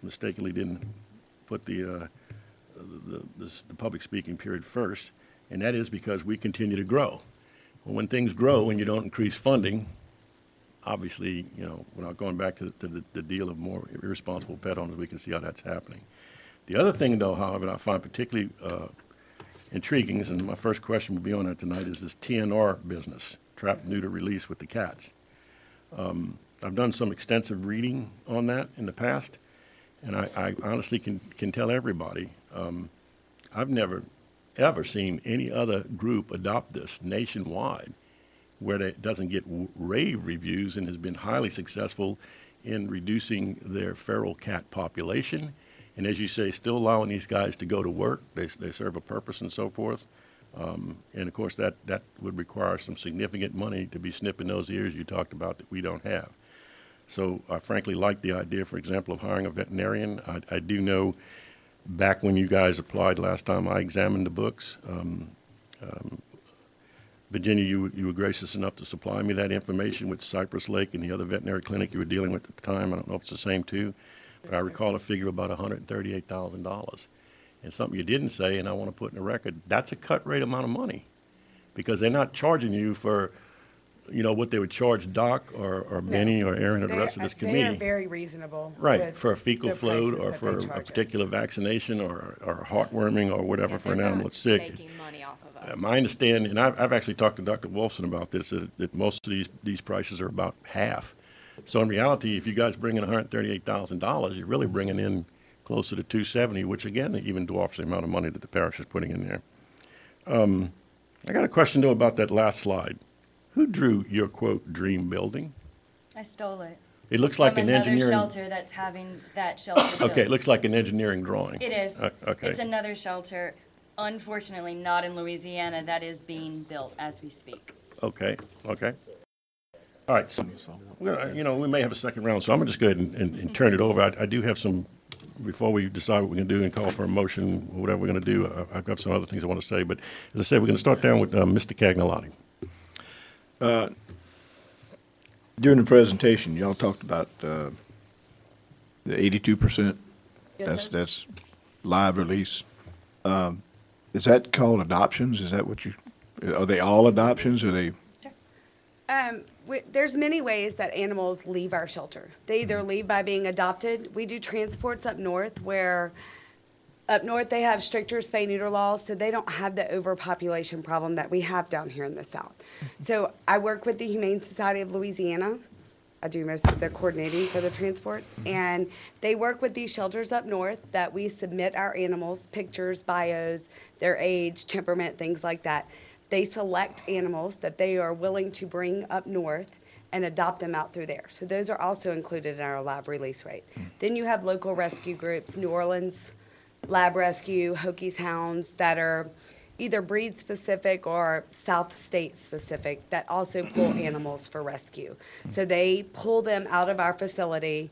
mistakenly didn't put the public speaking period first, and that is because we continue to grow. Well, when things grow and you don't increase funding, obviously, without going back to the deal of more irresponsible pet owners, we can see how that's happening. The other thing, though, however, I find particularly intriguing, and my first question will be on that tonight, is this TNR business, trap, neuter, release with the cats. I've done some extensive reading on that in the past, and I honestly can tell everybody, I've never ever seen any other group adopt this nationwide where it doesn't get rave reviews and has been highly successful in reducing their feral cat population. And as you say, still allowing these guys to go to work. They serve a purpose and so forth. And of course, that would require some significant money to be snipping those ears you talked about that we don't have. So I frankly like the idea, for example, of hiring a veterinarian. I do know back when you guys applied last time, I examined the books. Virginia, you were gracious enough to supply me that information with Cypress Lake and the other veterinary clinic you were dealing with at the time. I don't know if it's the same too, but I recall a figure of about $138,000. And something you didn't say, and I want to put in the record, that's a cut rate amount of money, because they're not charging you for, you know, what they would charge Doc or Benny or Aaron or the rest of this committee. They are very reasonable. Right, with for a fecal the float prices or that for they a charge us. particular vaccination or heartworming or whatever for an animal that's sick. Making money off of us. My understanding, and I've actually talked to Dr. Wolfson about this, that most of these prices are about half. So in reality, if you guys bring in $138,000, you're really bringing in closer to $270,000, which again, even dwarfs the amount of money that the parish is putting in there. I got a question though about that last slide. Who drew your quote dream building? I stole it. It looks like an From engineering. another shelter that's having that shelter built. Okay, it looks like an engineering drawing. It is. Okay. It's another shelter, unfortunately not in Louisiana, that is being built as we speak. Okay, okay. All right, so, you know, we may have a second round, so I'm gonna just go ahead and turn it over. I do have some, before we decide what we're gonna do and call for a motion, whatever we're gonna do, I've got some other things I want to say, but as I said, we're gonna start down with Mr. Cagnolati. During the presentation, y'all talked about the 82%. Yes, sir. That's live release. Is that called adoptions? Is that what are they all adoptions? Are they? There's many ways that animals leave our shelter. They either leave by being adopted. We do transports up north where up north they have stricter spay-neuter laws, so they don't have the overpopulation problem that we have down here in the south. So I work with the Humane Society of Louisiana. I do most of the coordinating for the transports, and they work with these shelters up north that we submit our animals, pictures, bios, their age, temperament, things like that. They select animals that they are willing to bring up north and adopt them out through there. So those are also included in our lab release rate. Then you have local rescue groups, New Orleans Lab Rescue, Hokies Hounds, that are either breed specific or South State specific, that also pull animals for rescue. So they pull them out of our facility.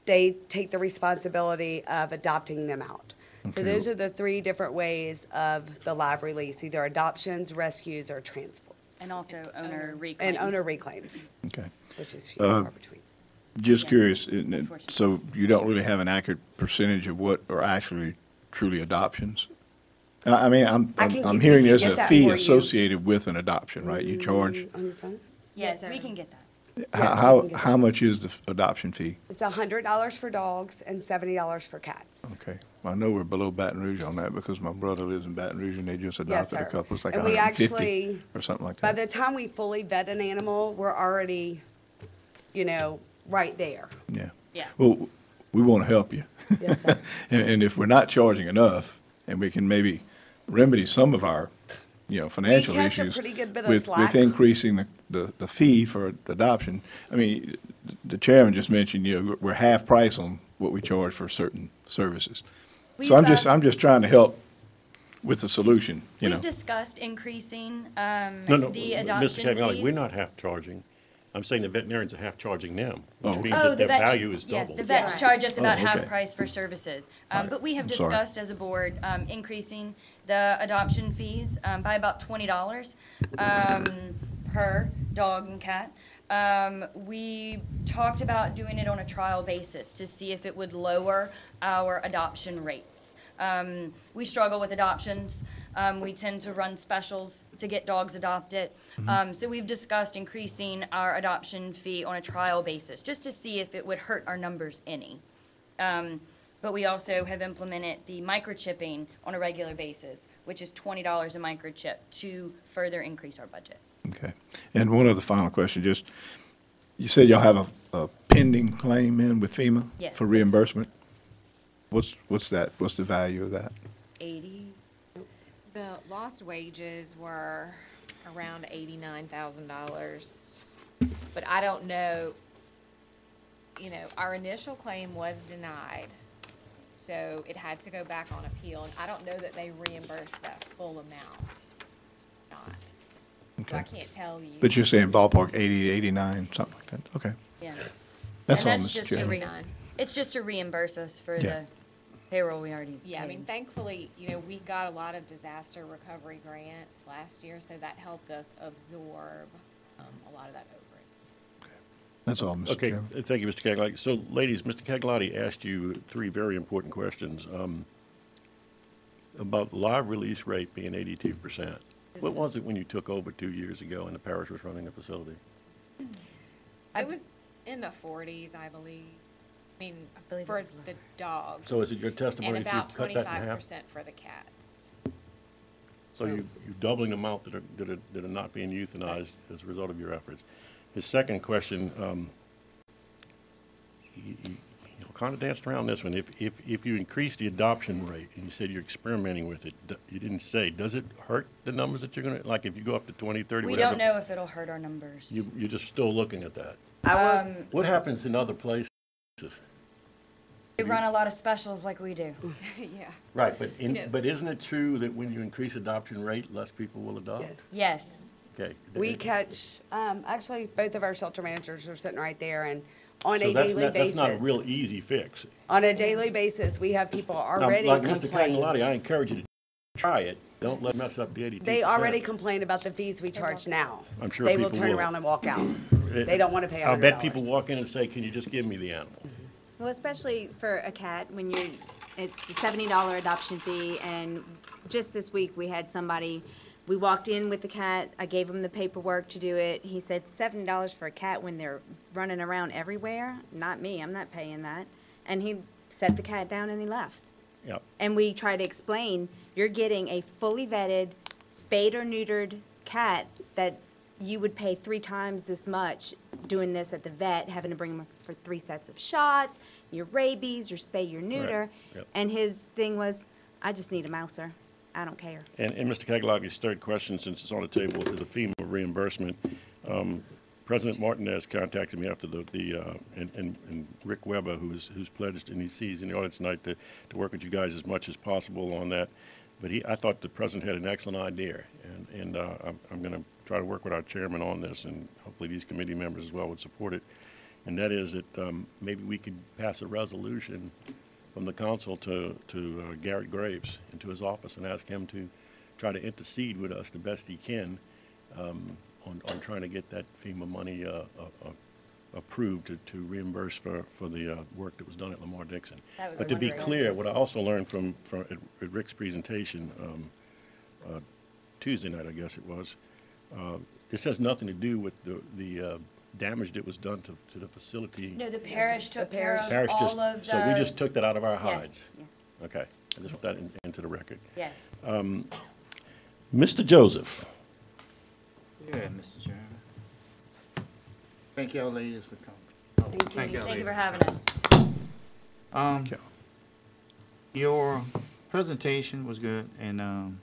They take the responsibility of adopting them out. So Okay. those are the three different ways of the lab release, either adoptions, rescues, or transports. And also owner reclaims. And owner reclaims, Okay. which is few and far between. Just Yes, curious, unfortunately. so you don't really have an accurate percentage of what are actually truly adoptions? I mean, I'm we hearing can there's get a that fee for you. associated with an adoption, right? You charge, On your phone? Yes, we can get that. how much is the adoption fee? It's $100 for dogs and $70 for cats. Okay. I know we're below Baton Rouge on that because my brother lives in Baton Rouge and they just adopted a sir. couple. It's like And we 150 actually- or something like By that. the time we fully vet an animal, we're already, right there. Yeah. Yeah. Well, we want to help you. Yes, sir. And if we're not charging enough, and we can maybe remedy some of our, financial catch a issues pretty good bit of with slack. increasing the fee for adoption. I mean, the chairman just mentioned, we're half price on what we charge for certain services. So I'm just trying to help with the solution, We've discussed increasing No, the Mr. adoption Cagnolati, fees. we're not half charging. I'm saying the veterinarians are half charging them, which Oh, means Oh, that the their vets, value is yeah, double. the vets charge us about Oh, half okay. price for services. All right. But we have I'm sorry. discussed as a board, increasing the adoption fees, by about $20, per dog and cat. We talked about doing it on a trial basis to see if it would lower our adoption rates. We struggle with adoptions. We tend to run specials to get dogs adopted. So we've discussed increasing our adoption fee on a trial basis, just to see if it would hurt our numbers any. But we also have implemented the microchipping on a regular basis, which is $20 a microchip to further increase our budget. Okay. And one other final question, just, you said y'all have a pending claim in with FEMA? Yes. For reimbursement? What's that? What's the value of that? 80, About lost wages were around $89,000. But I don't know, our initial claim was denied. So it had to go back on appeal, and I don't know that they reimbursed that full amount. Not. So I can't tell you. But you're saying ballpark 80 to 89, something like that? Okay. Yeah. That's all, And that's Mr. just to Chairman. it's just to reimburse us for Yeah. the payroll we already Yeah, I mean, paid. thankfully, we got a lot of disaster recovery grants last year, so that helped us absorb a lot of that overage. That's all, Mr. Okay, Chairman. thank you, Mr. Cagliotti. So, ladies, Mr. Cagliotti asked you three very important questions about live release rate being 82%. What was it when you took over 2 years ago and the parish was running the facility? It was in the 40s, I believe. I mean, believe it for was the dogs. So is it your testimony And that you about cut that in half? 25% for the cats. So you're doubling the amount that are not being euthanized as a result of your efforts. His second question, you kind of danced around this one. If you increase the adoption rate, and you said you're experimenting with it, you didn't say, does it hurt the numbers that you're going to, like if you go up to 20, 30, We whatever? don't know if it'll hurt our numbers. You're just still looking at that. What happens in other places? They run a lot of specials like we do. Yeah. Right, but isn't it true that when you increase adoption rate, less people will adopt? Yes. Okay. We catch, actually, both of our shelter managers are sitting right there, and on So a daily basis. that's not a real easy fix. On a daily basis, we have people already Now, like Mr. complain. Cagnolati, I encourage you to try it. Don't let it mess up the 82%. They already complain about the fees we charge now. I'm sure They will people turn will. around and walk out. They don't want to pay $100. I'll bet people walk in and say, can you just give me the animal? Well, especially for a cat, when it's a $70 adoption fee, and just this week, we had somebody, we walked in with the cat, I gave him the paperwork to do it, he said $70 for a cat when they're running around everywhere? Not me, I'm not paying that. And he set the cat down and he left. Yep. And we try to explain, you're getting a fully vetted, spayed or neutered cat that you would pay 3 times this much doing this at the vet, having to bring them for 3 sets of shots, your rabies, your spay, your neuter. Yep. And his thing was, I just need a mouser. I don't care. And Mr. Caglioti's third question, since it's on the table, is a FEMA reimbursement. President Martinez contacted me after and Rick Weber, who's pledged, and he's in the audience tonight, to work with you guys as much as possible on that. But I thought the president had an excellent idea, and I'm going to try to work with our chairman on this, and hopefully these committee members as well would support it. And that is that maybe we could pass a resolution from the council to Garrett Graves and to his office and ask him to try to intercede with us the best he can on trying to get that FEMA money approved to reimburse for the work that was done at Lamar Dixon. But to be clear, what I also learned from at Rick's presentation Tuesday night, I guess it was, this has nothing to do with the damage that was done to the facility. No, the parish took care of Parish all of the. So we just took that out of our Yes, hides? yes, Okay, I just put that into the record. yes. Mr. Joseph. Yeah, Mr. Chairman. Thank y'all ladies for coming. Thank you. y'all Thank you ladies. for having us. you. Your presentation was good, and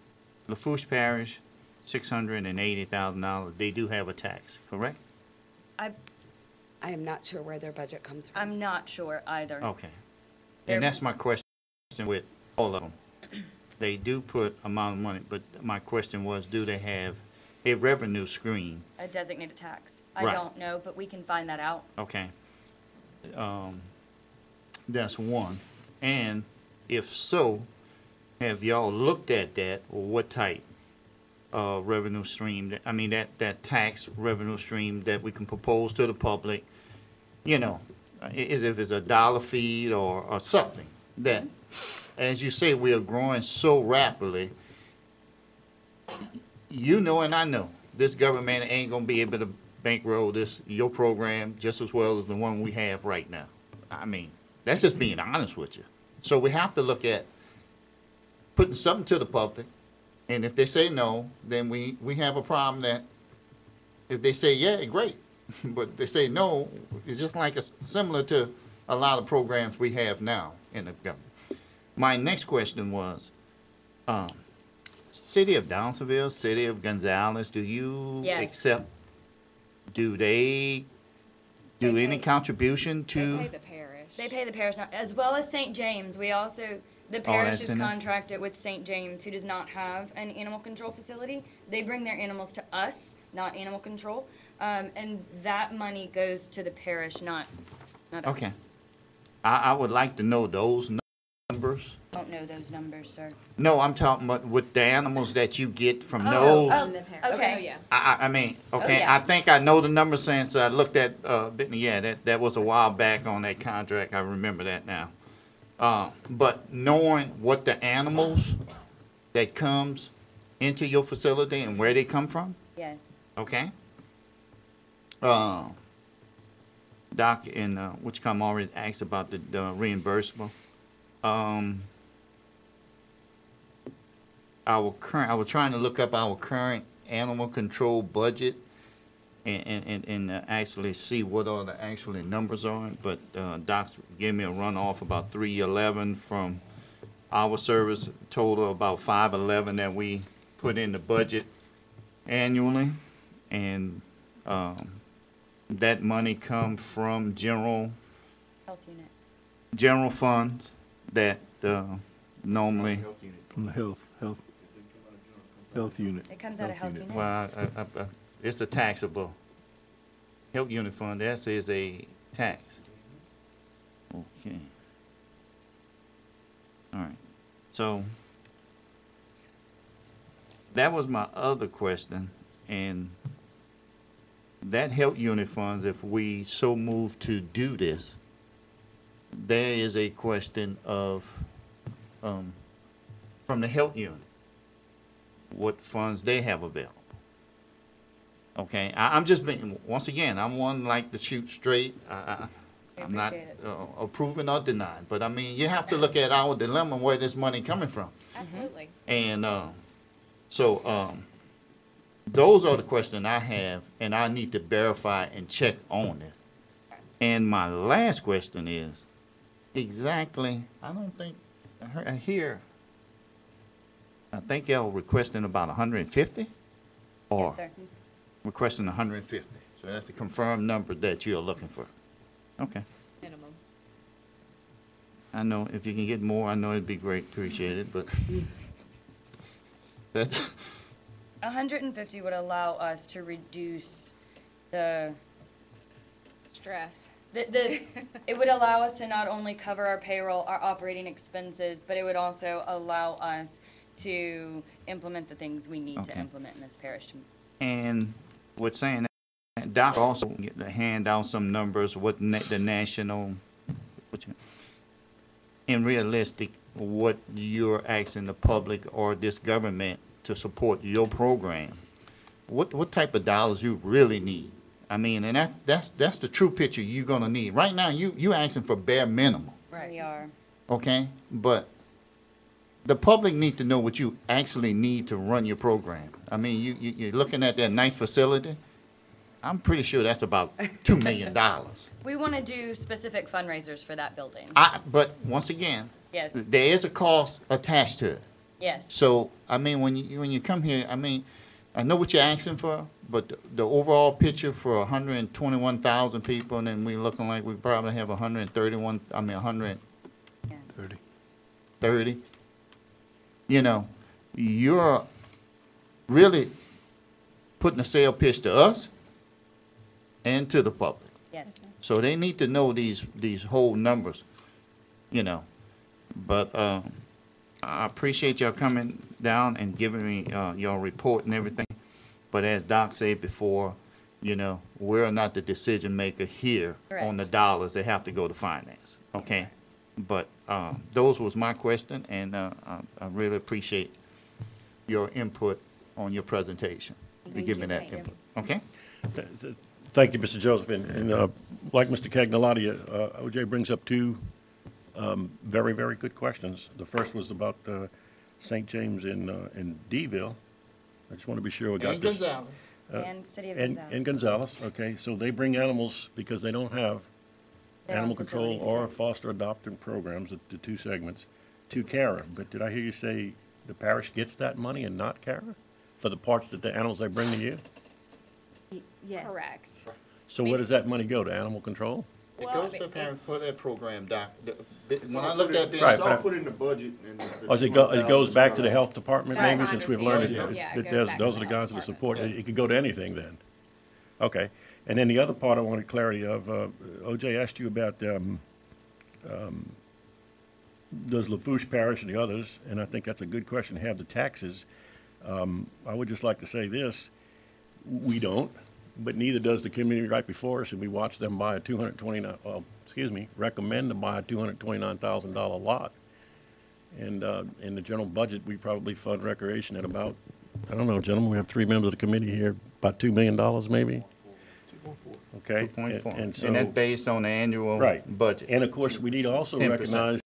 Lafourche Parish, $680,000. They do have a tax, correct? I am not sure where their budget comes from. I'm not sure either. Okay. They're- And that's my question with all of them. They do put amount of money, but my question was, do they have a revenue screen? A designated tax. I Right. don't know, but we can find that out. Okay. That's one. And if so, have y'all looked at that, or what type of revenue stream, that tax revenue stream that we can propose to the public? You know, if it's a dollar fee or something that, as you say, we are growing so rapidly. You know, and I know, this government ain't gonna be able to bankroll your program just as well as the one we have right now. I mean, that's just being honest with you. So we have to look at putting something to the public, and if they say no, then we have a problem. That if they say yeah, great, but if they say no, it's just like similar to a lot of programs we have now in the government. My next question was, City of Downsville, City of Gonzales, do you Yes. accept, do they do They any pay- contribution They to? pay the parish. They pay the parish, as well as St. James. We also, the parish that's is in it? contracted with St. James, who does not have an animal control facility. They bring their animals to us, not animal control. And that money goes to the parish, not us. Okay. I would like to know those numbers. Don't know those numbers, sir. No, I'm talking about with the animals that you get from Oh, those. oh, Oh, okay. yeah. I mean, okay, yeah. I think I know the number since I looked at, yeah, that was a while back on that contract, I remember that now. But knowing what the animals that comes into your facility and where they come from, Yes. okay? Doc, and, which come already asked about the reimbursable. I was trying to look up our current animal control budget and actually see what all the actual numbers are, but, Doc's gave me a run off about 311 from our service, total about 511 that we put in the budget annually, and, that money come from general Health unit. funds that, normally, From the health unit. It comes out of health unit. well, it's a taxable. Health unit fund, that is a tax. Okay. All right, so that was my other question, and that health unit funds, if we so move to do this, there is a question of, from the health unit, what funds they have available. Okay, I'm just being, once again, I'm one like to shoot straight. I'm not appreciate it. approving or denying, but I mean, you have to look at our dilemma, where this money coming from. Absolutely. And, those are the questions I have, and I need to verify and check on it. And my last question is, exactly, I don't think, I think y'all requesting about 150? Or Yes, sir. requesting 150? So that's the confirmed number that you're looking for. Okay. Minimum. I know if you can get more, I know it'd be great, appreciate it, but that's, 150 would allow us to reduce the Stress. it would allow us to not only cover our payroll, our operating expenses, but it would also allow us to implement the things we need to Okay. implement in this parish. and with saying that, Doc also get to hand out some numbers, what the national, and realistic, what you're asking the public or this government to support your program. What type of dollars you really need? I mean, and that's the true picture you're gonna need. Right now, you asking for bare minimum, Right. We are. okay? But the public need to know what you actually need to run your program. I mean, you're looking at that nice facility. I'm pretty sure that's about $2 million. We want to do specific fundraisers for that building. But once again, Yes, there is a cost attached to it. yes. So, I mean, when you come here, I mean, I know what you're asking for, but the overall picture for 121,000 people, and then we looking like we probably have 130. You know, you're really putting a sale pitch to us and to the public. Yes. So they need to know these whole numbers, you know. But I appreciate y'all coming down and giving me your report and everything. But as Doc said before, you know, we're not the decision maker here on the Correct. dollars. They have to go to finance, okay? But those was my question, and I really appreciate your input on your presentation. To give me that input, okay? Thank you, Mr. Joseph. And like Mr. Cagnolati, OJ brings up two very, very good questions. The first was about St. James in Deville. I just want to be sure we got And this. Gonzales. And City of And Gonzales. Gonzales, okay. So they bring animals because they don't have Their own animal control facilities or here. foster adoption programs, the two segments, to Cara. But did I hear you say the parish gets that money and not Kara for the parts that the animals they bring to you? Yes. Correct. So where does that money go, to animal control? It Well, goes to it- parents for that program, doc. When I looked at this. Right, It's all but- put in the budget and. Or does it goes back to the health department That's maybe, my since we've learned understanding. that Yeah, it that goes there's, back to those the are the health guys that are department. support, it could go to anything then? Okay, and then the other part I wanted clarity of, OJ asked you about, does Lafourche Parish and the others, and I think that's a good question, have the taxes? I would just like to say this, we don't, but neither does the community right before us, and we watch them buy a recommend to buy a $229,000 lot. And in the general budget, we probably fund recreation at about, I don't know, gentlemen, we have 3 members of the committee here, about $2 million maybe? Okay? 2.4. And so. And that's based on the annual Right. budget. And of course, we need to also 10%. recognize,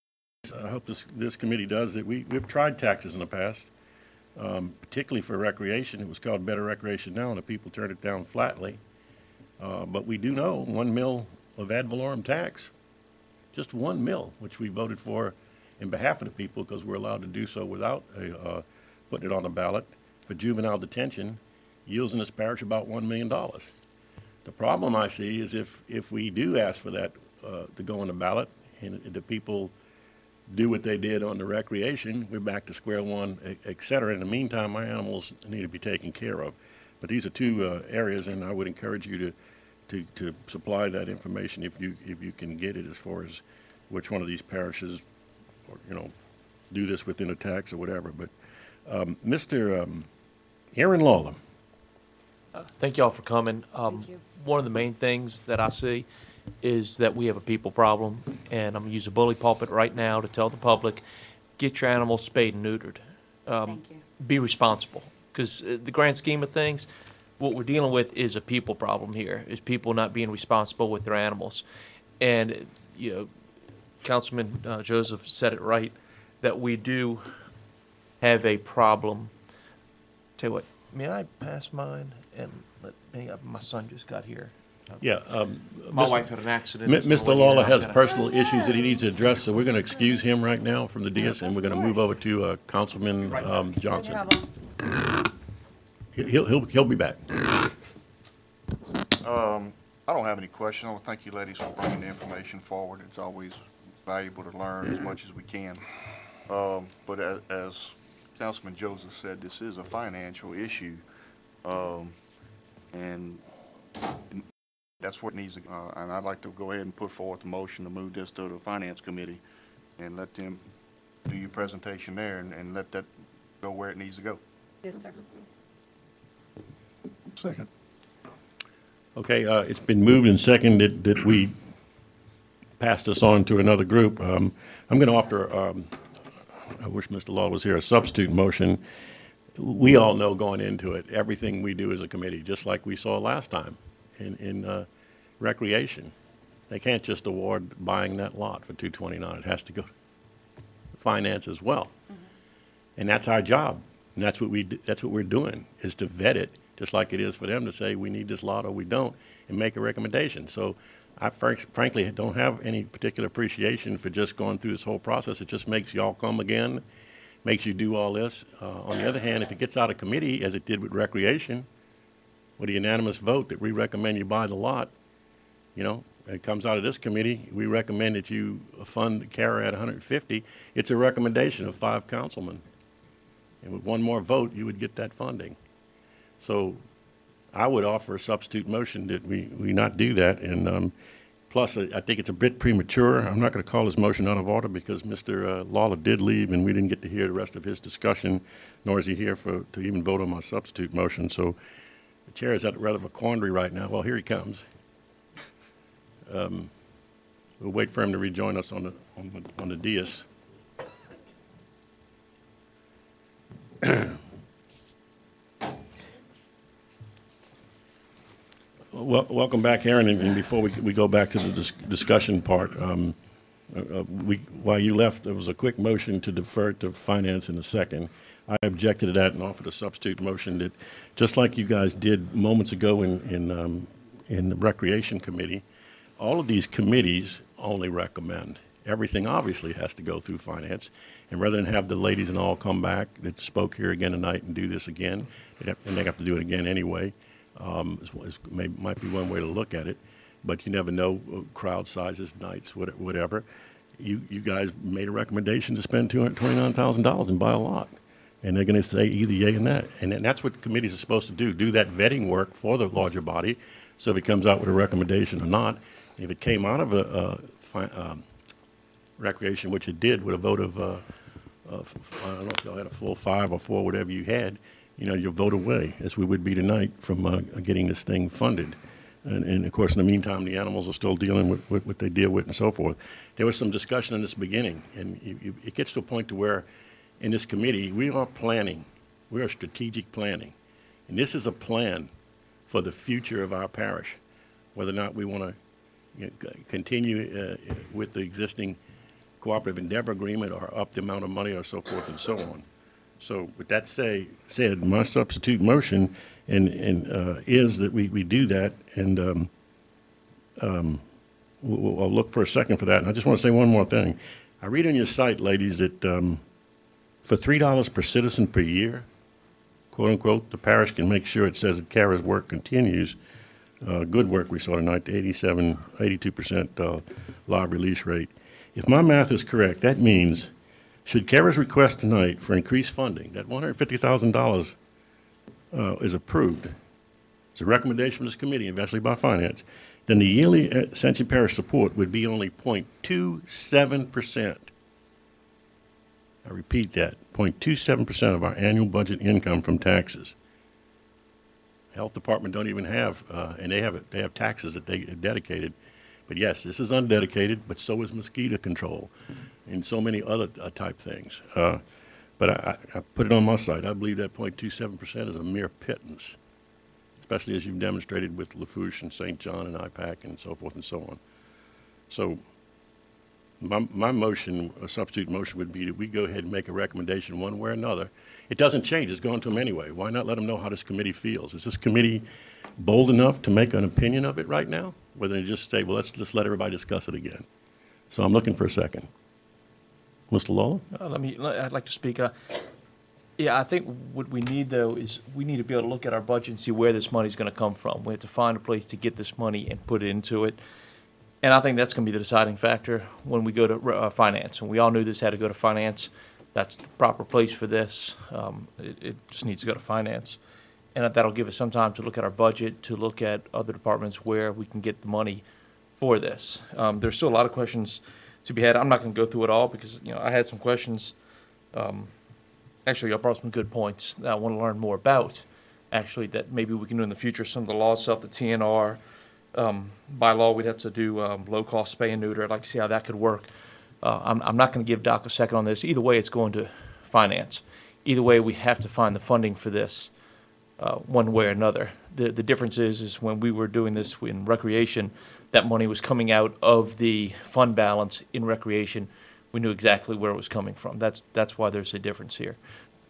I hope this committee does, that we've tried taxes in the past, particularly for recreation. It was called Better Recreation Now, and the people turned it down flatly. But we do know 1 mil of ad valorem tax, just 1 mil, which we voted for in behalf of the people because we're allowed to do so without putting it on the ballot for juvenile detention, yields in this parish about $1 million. The problem I see is if we do ask for that to go on the ballot and the people do what they did on the recreation, we're back to square one, et cetera. In the meantime, my animals need to be taken care of. But these are two areas, and I would encourage you to supply that information if you can get it, as far as which one of these parishes, or, do this within a tax or whatever. But Mr. Aaron Lawler. Thank y'all for coming. One of the main things that I see is that we have a people problem, and I'm gonna use a bully pulpit right now to tell the public, get your animals spayed and neutered. Thank you. Be responsible, because the grand scheme of things, what we're dealing with is a people problem here, is people not being responsible with their animals. And, Councilman Joseph said it right, that we do have a problem. Tell you what, may I pass mine and my son just got here. Yeah. My Mr. wife had an accident. Mr. Lawler has personal issues that he needs to address, so we're going to excuse him right now from the dais, and we're going to move over to Councilman Johnson. He'll be back. I don't have any questions. I want to thank you ladies for bringing the information forward. It's always valuable to learn as much as we can. But as Councilman Joseph said, this is a financial issue. And that's what needs to, and I'd like to go ahead and put forth a motion to move this to the Finance Committee and let them do your presentation there and let that go where it needs to go. Yes, sir. Second. Okay, it's been moved and seconded that we pass this on to another group. I'm going to offer, I wish Mr. Law was here, a substitute motion. We all know going into it, everything we do as a committee, just like we saw last time in recreation. They can't just award buying that lot for $229. It has to go to finance as well. And that's our job. And that's what we're doing, is to vet it, just like it is for them to say we need this lot or we don't, and make a recommendation. So I frankly don't have any particular appreciation for just going through this whole process. It just makes y'all come again, makes you do all this. On the other hand, if it gets out of committee, as it did with recreation, with a unanimous vote that we recommend you buy the lot, it comes out of this committee, we recommend that you fund Kara at 150. It's a recommendation of 5 councilmen. And with one more vote, you would get that funding. So I would offer a substitute motion that we not do that. And plus, I think it's a bit premature. I'm not going to call this motion out of order because Mr. Lawler did leave and we didn't get to hear the rest of his discussion, nor is he here to even vote on my substitute motion. So the chair is at rather of a quandary right now. Well, here he comes. We'll wait for him to rejoin us on the dais. Well, welcome back, Aaron. And before we go back to the discussion part, while you left, there was a quick motion to defer to finance in a second. I objected to that and offered a substitute motion that, just like you guys did moments ago in the Recreation Committee, all of these committees only recommend. everything obviously has to go through finance. And rather than have the ladies and all come back that spoke here again tonight and do this again, and they have to do it again anyway, might be one way to look at it. But you never know, crowd sizes, nights, whatever. You guys made a recommendation to spend $229,000 and buy a lot. And they're going to say either yay and that. And that's what committees are supposed to do that vetting work for the larger body. So if it comes out with a recommendation or not, if it came out of a recreation, which it did with a vote of, I don't know if y'all had a full 5 or 4, whatever you had, you'll vote away, as we would be tonight, from getting this thing funded. And of course, in the meantime, the animals are still dealing with what they deal with and so forth. There was some discussion in this beginning, and it gets to a point to where in this committee, we are planning. We are strategic planning. And this is a plan for the future of our parish, whether or not we want to continue with the existing cooperative endeavor agreement or up the amount of money or so forth and so on. So with that said, my substitute motion is that we do that, and I'll look for a second for that. And I just want to say one more thing. I read on your site, ladies, that for $3 per citizen per year, quote unquote, the parish can make sure it says that CARA's work continues. Good work we saw tonight, the 82% live release rate. If my math is correct, that means should CARA's request tonight for increased funding, that $150,000 is approved, it's a recommendation from this committee, eventually by finance, then the yearly Ascension Parish support would be only 0.27%. I repeat that, 0.27% of our annual budget income from taxes. Health Department don't even have, and they have taxes that they dedicated. But yes, this is undedicated, but so is mosquito control and so many other type things. But I put it on my site. I believe that 0.27% is a mere pittance, especially as you've demonstrated with Lafourche and St. John and IPAC and so forth and so on. So my motion, a substitute motion, would be that we go ahead and make a recommendation one way or another. It doesn't change. It's going to them anyway. Why not let them know how this committee feels? Is this committee bold enough to make an opinion of it right now? Whether they just say, well, let's just let everybody discuss it again. So I'm looking for a second. Mr. Lawler? I'd like to speak. Yeah, I think what we need, though, is we need to be able to look at our budget and see where this money's going to come from. We have to find a place to get this money and put it into it. And I think that's going to be the deciding factor when we go to finance. And we all knew this had to go to finance. That's the proper place for this. It just needs to go to finance. And that'll give us some time to look at our budget, to look at other departments where we can get the money for this. There's still a lot of questions to be had. I'm not going to go through it all because, I had some questions. Actually, y'all brought some good points that I want to learn more about, actually, that maybe we can do in the future. Some of the law stuff, the TNR. By law, we'd have to do low-cost spay and neuter. I'd like to see how that could work. I'm not going to give Doc a second on this. Either way, it's going to finance. Either way, we have to find the funding for this one way or another. The difference is when we were doing this in recreation, that money was coming out of the fund balance in recreation. We knew exactly where it was coming from. That's why there's a difference here.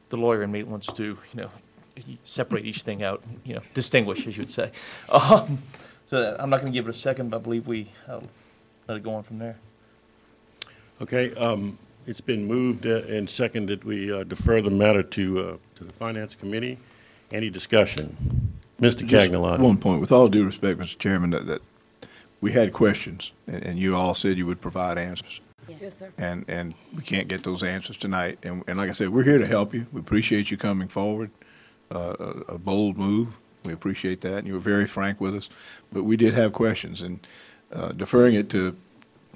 The lawyer in me wants to, separate each thing out, distinguish, as you would say. So I'm not going to give it a second, but I believe we let it go on from there. Okay, it's been moved and seconded that we defer the matter to the Finance Committee. Any discussion? Mr. Cagnolati. One point, with all due respect, Mr. Chairman, that we had questions, and you all said you would provide answers. Yes, sir. And we can't get those answers tonight. And like I said, we're here to help you. We appreciate you coming forward. A bold move. We appreciate that. And you were very frank with us. But we did have questions. And deferring it to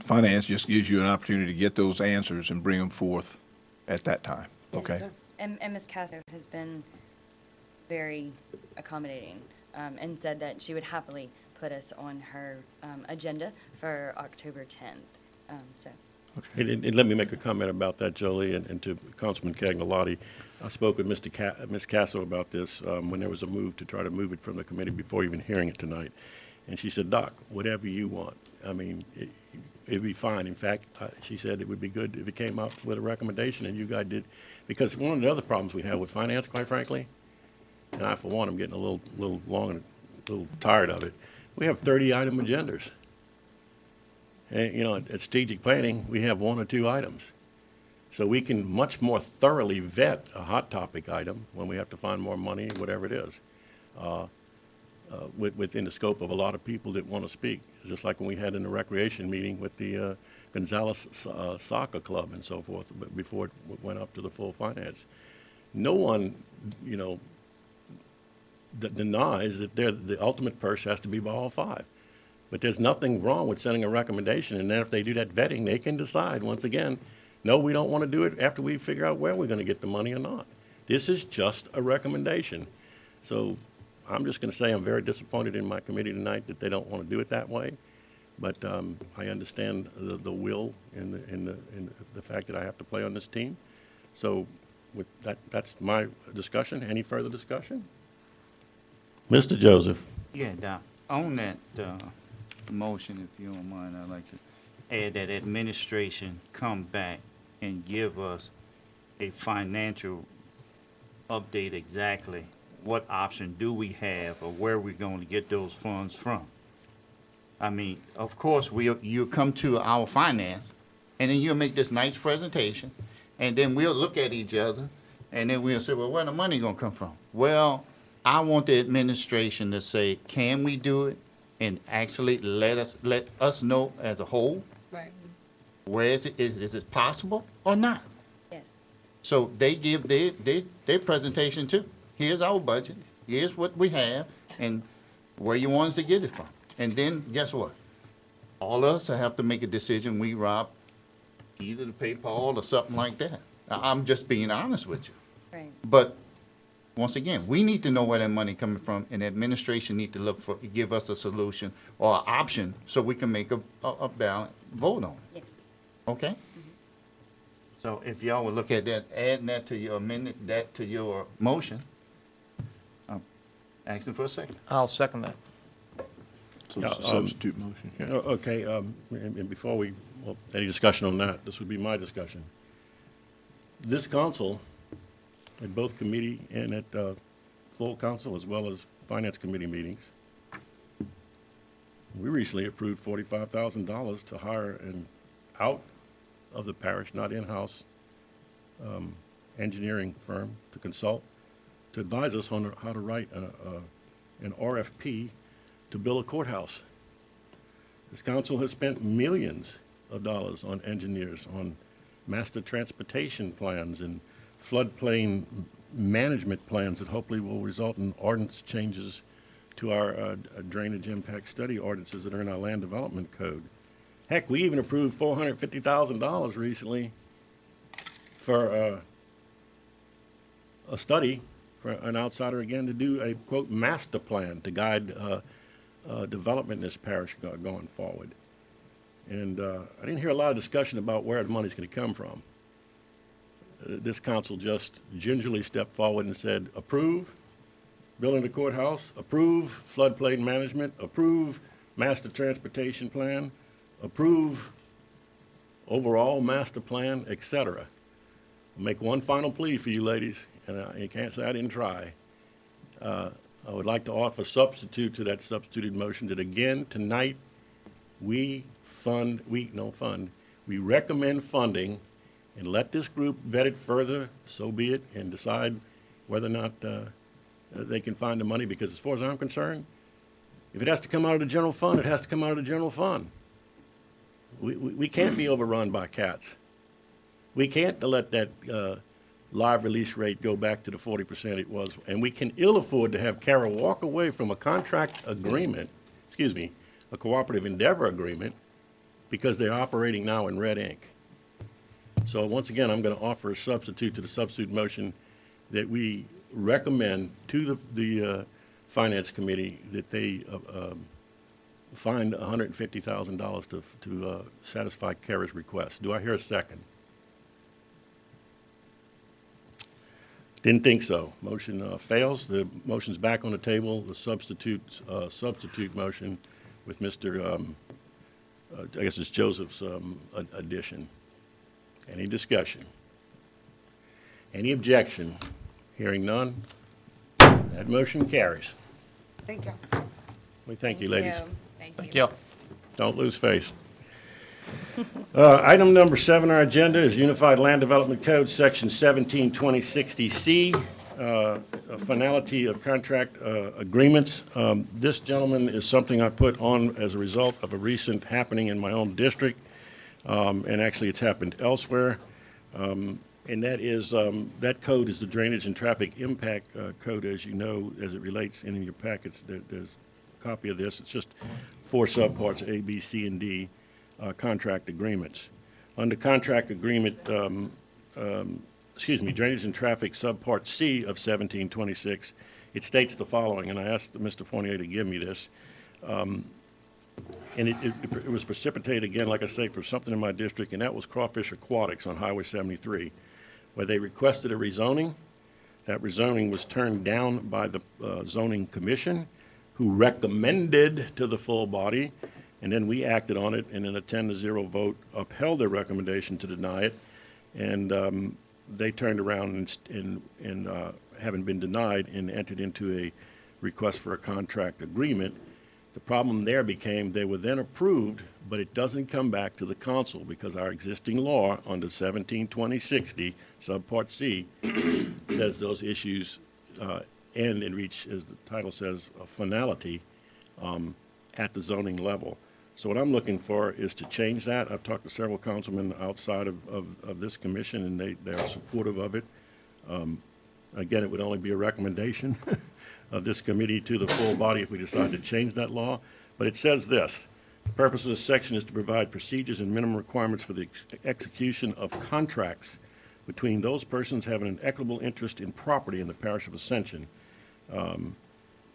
finance just gives you an opportunity to get those answers and bring them forth at that time. Okay? Yes, And Ms. Castro has been very accommodating and said that she would happily put us on her agenda for October 10th. Okay. And let me make a comment about that, Jolie, and to Councilman Cagnolati. I spoke with Ms. Casso about this when there was a move to try to move it from the committee before even hearing it tonight. And she said, Doc, whatever you want. I mean, it'd be fine. In fact, she said it would be good if it came up with a recommendation and you guys did. Because one of the other problems we have with finance, quite frankly, and I, for one, am getting a little long and a little tired of it. We have 30-item agendas. You know, at strategic planning, we have 1 or 2 items. So we can much more thoroughly vet a hot topic item when we have to find more money, whatever it is, within the scope of a lot of people that want to speak. It's just like when we had in the recreation meeting with the Gonzales Soccer Club and so forth, but before it went up to the full finance. No one, you know, denies that the ultimate purse has to be by all 5. But there's nothing wrong with sending a recommendation, and then if they do that vetting, they can decide, once again, no, we don't want to do it after we figure out where we're going to get the money or not. This is just a recommendation. So I'm just going to say I'm very disappointed in my committee tonight that they don't want to do it that way. But I understand the will and the fact that I have to play on this team. So with that's my discussion. Any further discussion? Mr. Joseph. Yeah, Doc, on that motion, if you don't mind, I'd like to add that administration come back and give us a financial update exactly what option do we have or where we're going to get those funds from. I mean, of course, you'll come to our finance, and then you'll make this nice presentation, and then we'll look at each other, and then we'll say, well, where the money gonna come from? Well, I want the administration to say, can we do it? And actually let us know as a whole. Right. Where is it possible or not? Yes. So they give their presentation too. Here's our budget, here's what we have, and where you want us to get it from. And then, guess what? All of us have to make a decision, we rob either to pay Paul or something like that. I'm just being honest with you. Right. But, once again, we need to know where that money coming from, and the administration need to give us a solution or an option so we can make a ballot vote on it. Yes. Okay? So if y'all would look at that, adding that to your amendment, that to your motion, asking for a second. I'll second that. So it's a substitute motion, yeah. Okay, and before any discussion on that, this would be my discussion. This council, at both committee and at full council, as well as finance committee meetings, we recently approved $45,000 to hire an out of the parish, not in-house, engineering firm to consult, to advise us on how to write an RFP to build a courthouse. This council has spent millions of dollars on engineers, on master transportation plans and floodplain management plans that hopefully will result in ordinance changes to our drainage impact study ordinances that are in our land development code. Heck, we even approved $450,000 recently for a study for an outsider again to do a, quote, master plan to guide development in this parish going forward. And I didn't hear a lot of discussion about where the money's going to come from. This council just gingerly stepped forward and said, approve building the courthouse, approve floodplain management, approve master transportation plan, approve overall master plan, etc. I'll make one final plea for you ladies, and you can't say I didn't try. I would like to offer substitute to that substituted motion that again tonight we recommend funding and let this group vet it further, so be it, and decide whether or not they can find the money, because as far as I'm concerned, if it has to come out of the general fund, it has to come out of the general fund. We can't be overrun by cats. We can't let that live release rate go back to the 40% it was, and we can ill afford to have Cara walk away from a contract agreement, a cooperative endeavor agreement, because they're operating now in red ink. So once again, I'm going to offer a substitute to the substitute motion that we recommend to the Finance Committee that they find $150,000 to satisfy Cara's request. Do I hear a second? Didn't think so. Motion fails. The motion's back on the table. The substitute motion with Mr. I guess it's Joseph's addition. Any discussion? Any objection? Hearing none, that motion carries. Thank you. We thank you, ladies. Thank you. Thank you. Don't lose face. Item number 7 on our agenda is Unified Land Development Code, Section 17-2060C, finality of contract agreements. This, gentleman, is something I put on as a result of a recent happening in my own district, and actually it's happened elsewhere. And that is, that code is the Drainage and Traffic Impact Code, as you know, as it relates in your packets. There's a copy of this. It's just 4 subparts, A, B, C, and D, contract agreements. Under contract agreement, Drainage and Traffic Subpart C of 1726, it states the following, and I asked Mr. Fournier to give me this. And it was precipitated, again, like I say, for something in my district, and that was Crawfish Aquatics on Highway 73, where they requested a rezoning. That rezoning was turned down by the zoning commission, who recommended to the full body, and then we acted on it, and in a 10-0 vote upheld their recommendation to deny it. And they turned around and having been denied, and entered into a request for a contract agreement. The problem there became they were then approved, but it doesn't come back to the council because our existing law under 17-2060, subpart C, says those issues end and reach, as the title says, a finality at the zoning level. So what I'm looking for is to change that. I've talked to several councilmen outside of this commission, and they are supportive of it. Again, it would only be a recommendation of this committee to the full body if we decide to change that law. But it says this: the purpose of this section is to provide procedures and minimum requirements for the execution of contracts between those persons having an equitable interest in property in the parish of Ascension. And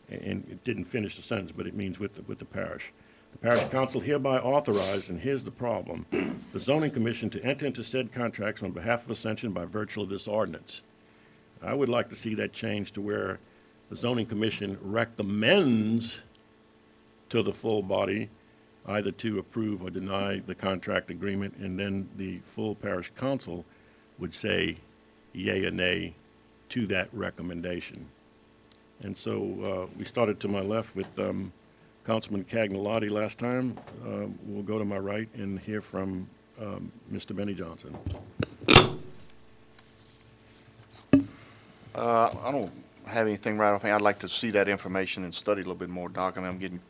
it didn't finish the sentence, but it means with the parish. The parish council hereby authorize, and here's the problem, the zoning commission to enter into said contracts on behalf of Ascension by virtue of this ordinance. I would like to see that changed to where the zoning commission recommends to the full body either to approve or deny the contract agreement, and then the full parish council would say yea or nay to that recommendation. And so we started to my left with Councilman Cagnolati last time. We'll go to my right and hear from Mr. Benny Johnson. I don't have anything right off hand. I'd like to see that information and study a little bit more, Doc. I mean, I'm getting,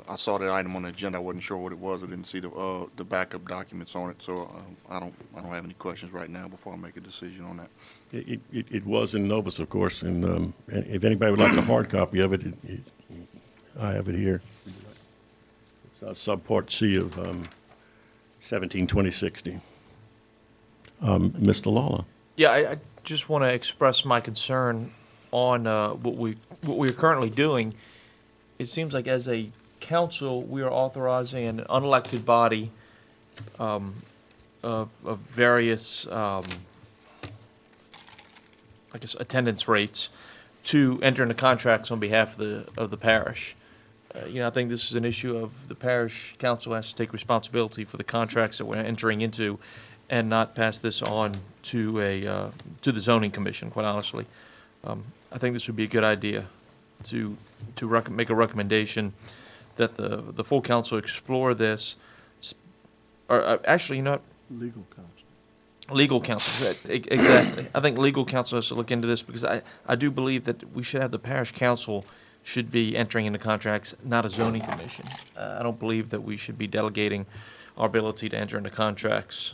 I saw that item on the agenda. I wasn't sure what it was. I didn't see the backup documents on it, so I don't have any questions right now before I make a decision on that. It was in Novus, of course, and if anybody would like a hard copy of it, I have it here. It's subpart C of 17-2060. Mr. Lawler. Yeah, I just want to express my concern on what we're currently doing. It seems like as a council, we are authorizing an unelected body of various, I guess, attendance rates to enter into contracts on behalf of the parish. I think this is an issue of the parish council has to take responsibility for the contracts that we're entering into, and not pass this on to the zoning commission. Quite honestly, I think this would be a good idea to make a recommendation that the full council explore this, or actually, Legal counsel. Legal counsel, exactly. I think legal counsel has to look into this, because I do believe that we should have the parish council should be entering into contracts, not a zoning commission. I don't believe that we should be delegating our ability to enter into contracts.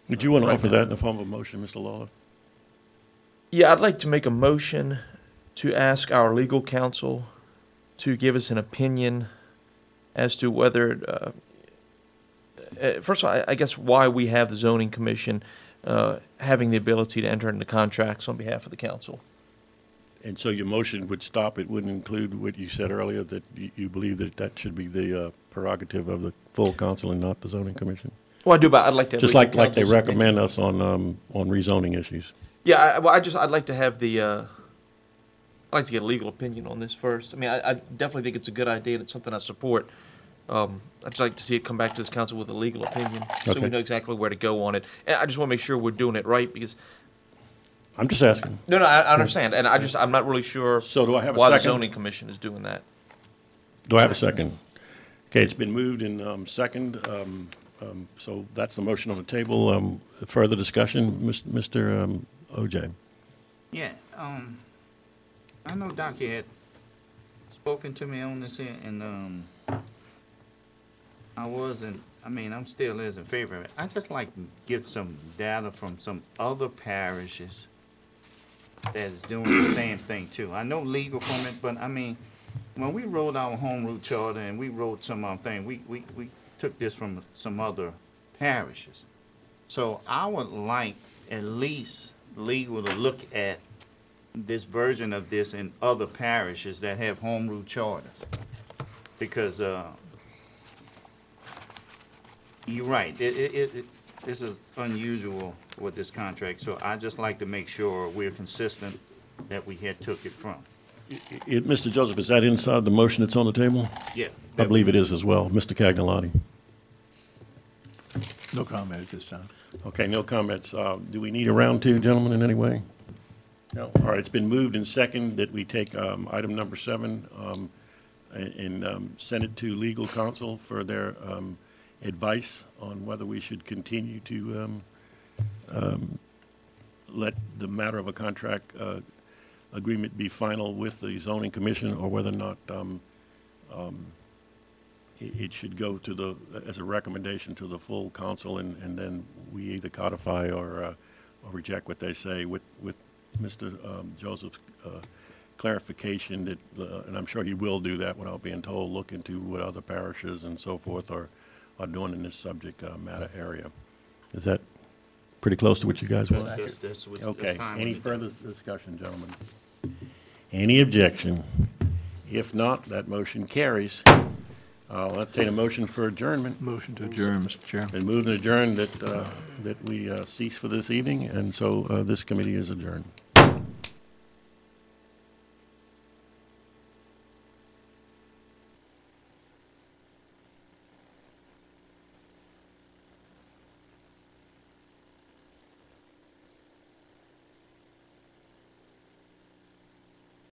Would you want to offer that in the form of a motion, Mr. Lawler? Yeah, I'd like to make a motion to ask our legal counsel to give us an opinion as to whether, first of all, I guess why we have the zoning commission having the ability to enter into contracts on behalf of the council. And so your motion would stop, it wouldn't include what you said earlier, that you believe that should be the prerogative of the full council and not the zoning commission? Well, I do, but I'd like to have just legal like they counsel's recommend opinion. us on rezoning issues. Yeah, I'd like to have I'd like to get a legal opinion on this first. I mean, I definitely think it's a good idea, and it's something I support. I'd just like to see it come back to this council with a legal opinion, so we know exactly where to go on it. And I just want to make sure we're doing it right, because I'm just asking. No, I understand, and I'm not really sure. So do I have a why second? the zoning commission is doing that? Do I have a second? Okay, it's been moved in second. So that's the motion on the table. Further discussion, Mr. OJ? Yeah, I know Doc had spoken to me on this here, and, I'm still is in favor of it. I just like to get some data from some other parishes that is doing the same thing too. I know legal from it, but I mean, when we wrote our home rule charter and we wrote some thing, we took this from some other parishes. So I would like at least legal to look at this version of this in other parishes that have home rule charters. Because, you're right, this is unusual with this contract, so I just like to make sure we're consistent that we had took it from. Mr. Joseph, is that inside the motion that's on the table? Yeah. I believe it is as well. Mr. Cagnolati? No comment at this time. Okay, no comments. Do we need a round two, gentlemen, in any way? No. All right, it's been moved and second that we take item number 7 and send it to legal counsel for their advice on whether we should continue to let the matter of a contract agreement be final with the zoning commission, or whether or not it should go to the, as a recommendation to the full council, and then we either codify or reject what they say with Mr. Joseph's clarification that, and I'm sure he will do that without being told, look into what other parishes and so forth are doing in this subject matter area. Is that pretty close to what you guys want? That's Okay, fine with any me. further discussion, gentlemen? Any objection? If not, that motion carries. I'll entertain a motion for adjournment. Motion to adjourn, Mr. Chairman. Been moved and adjourned that we cease for this evening, and so this committee is adjourned.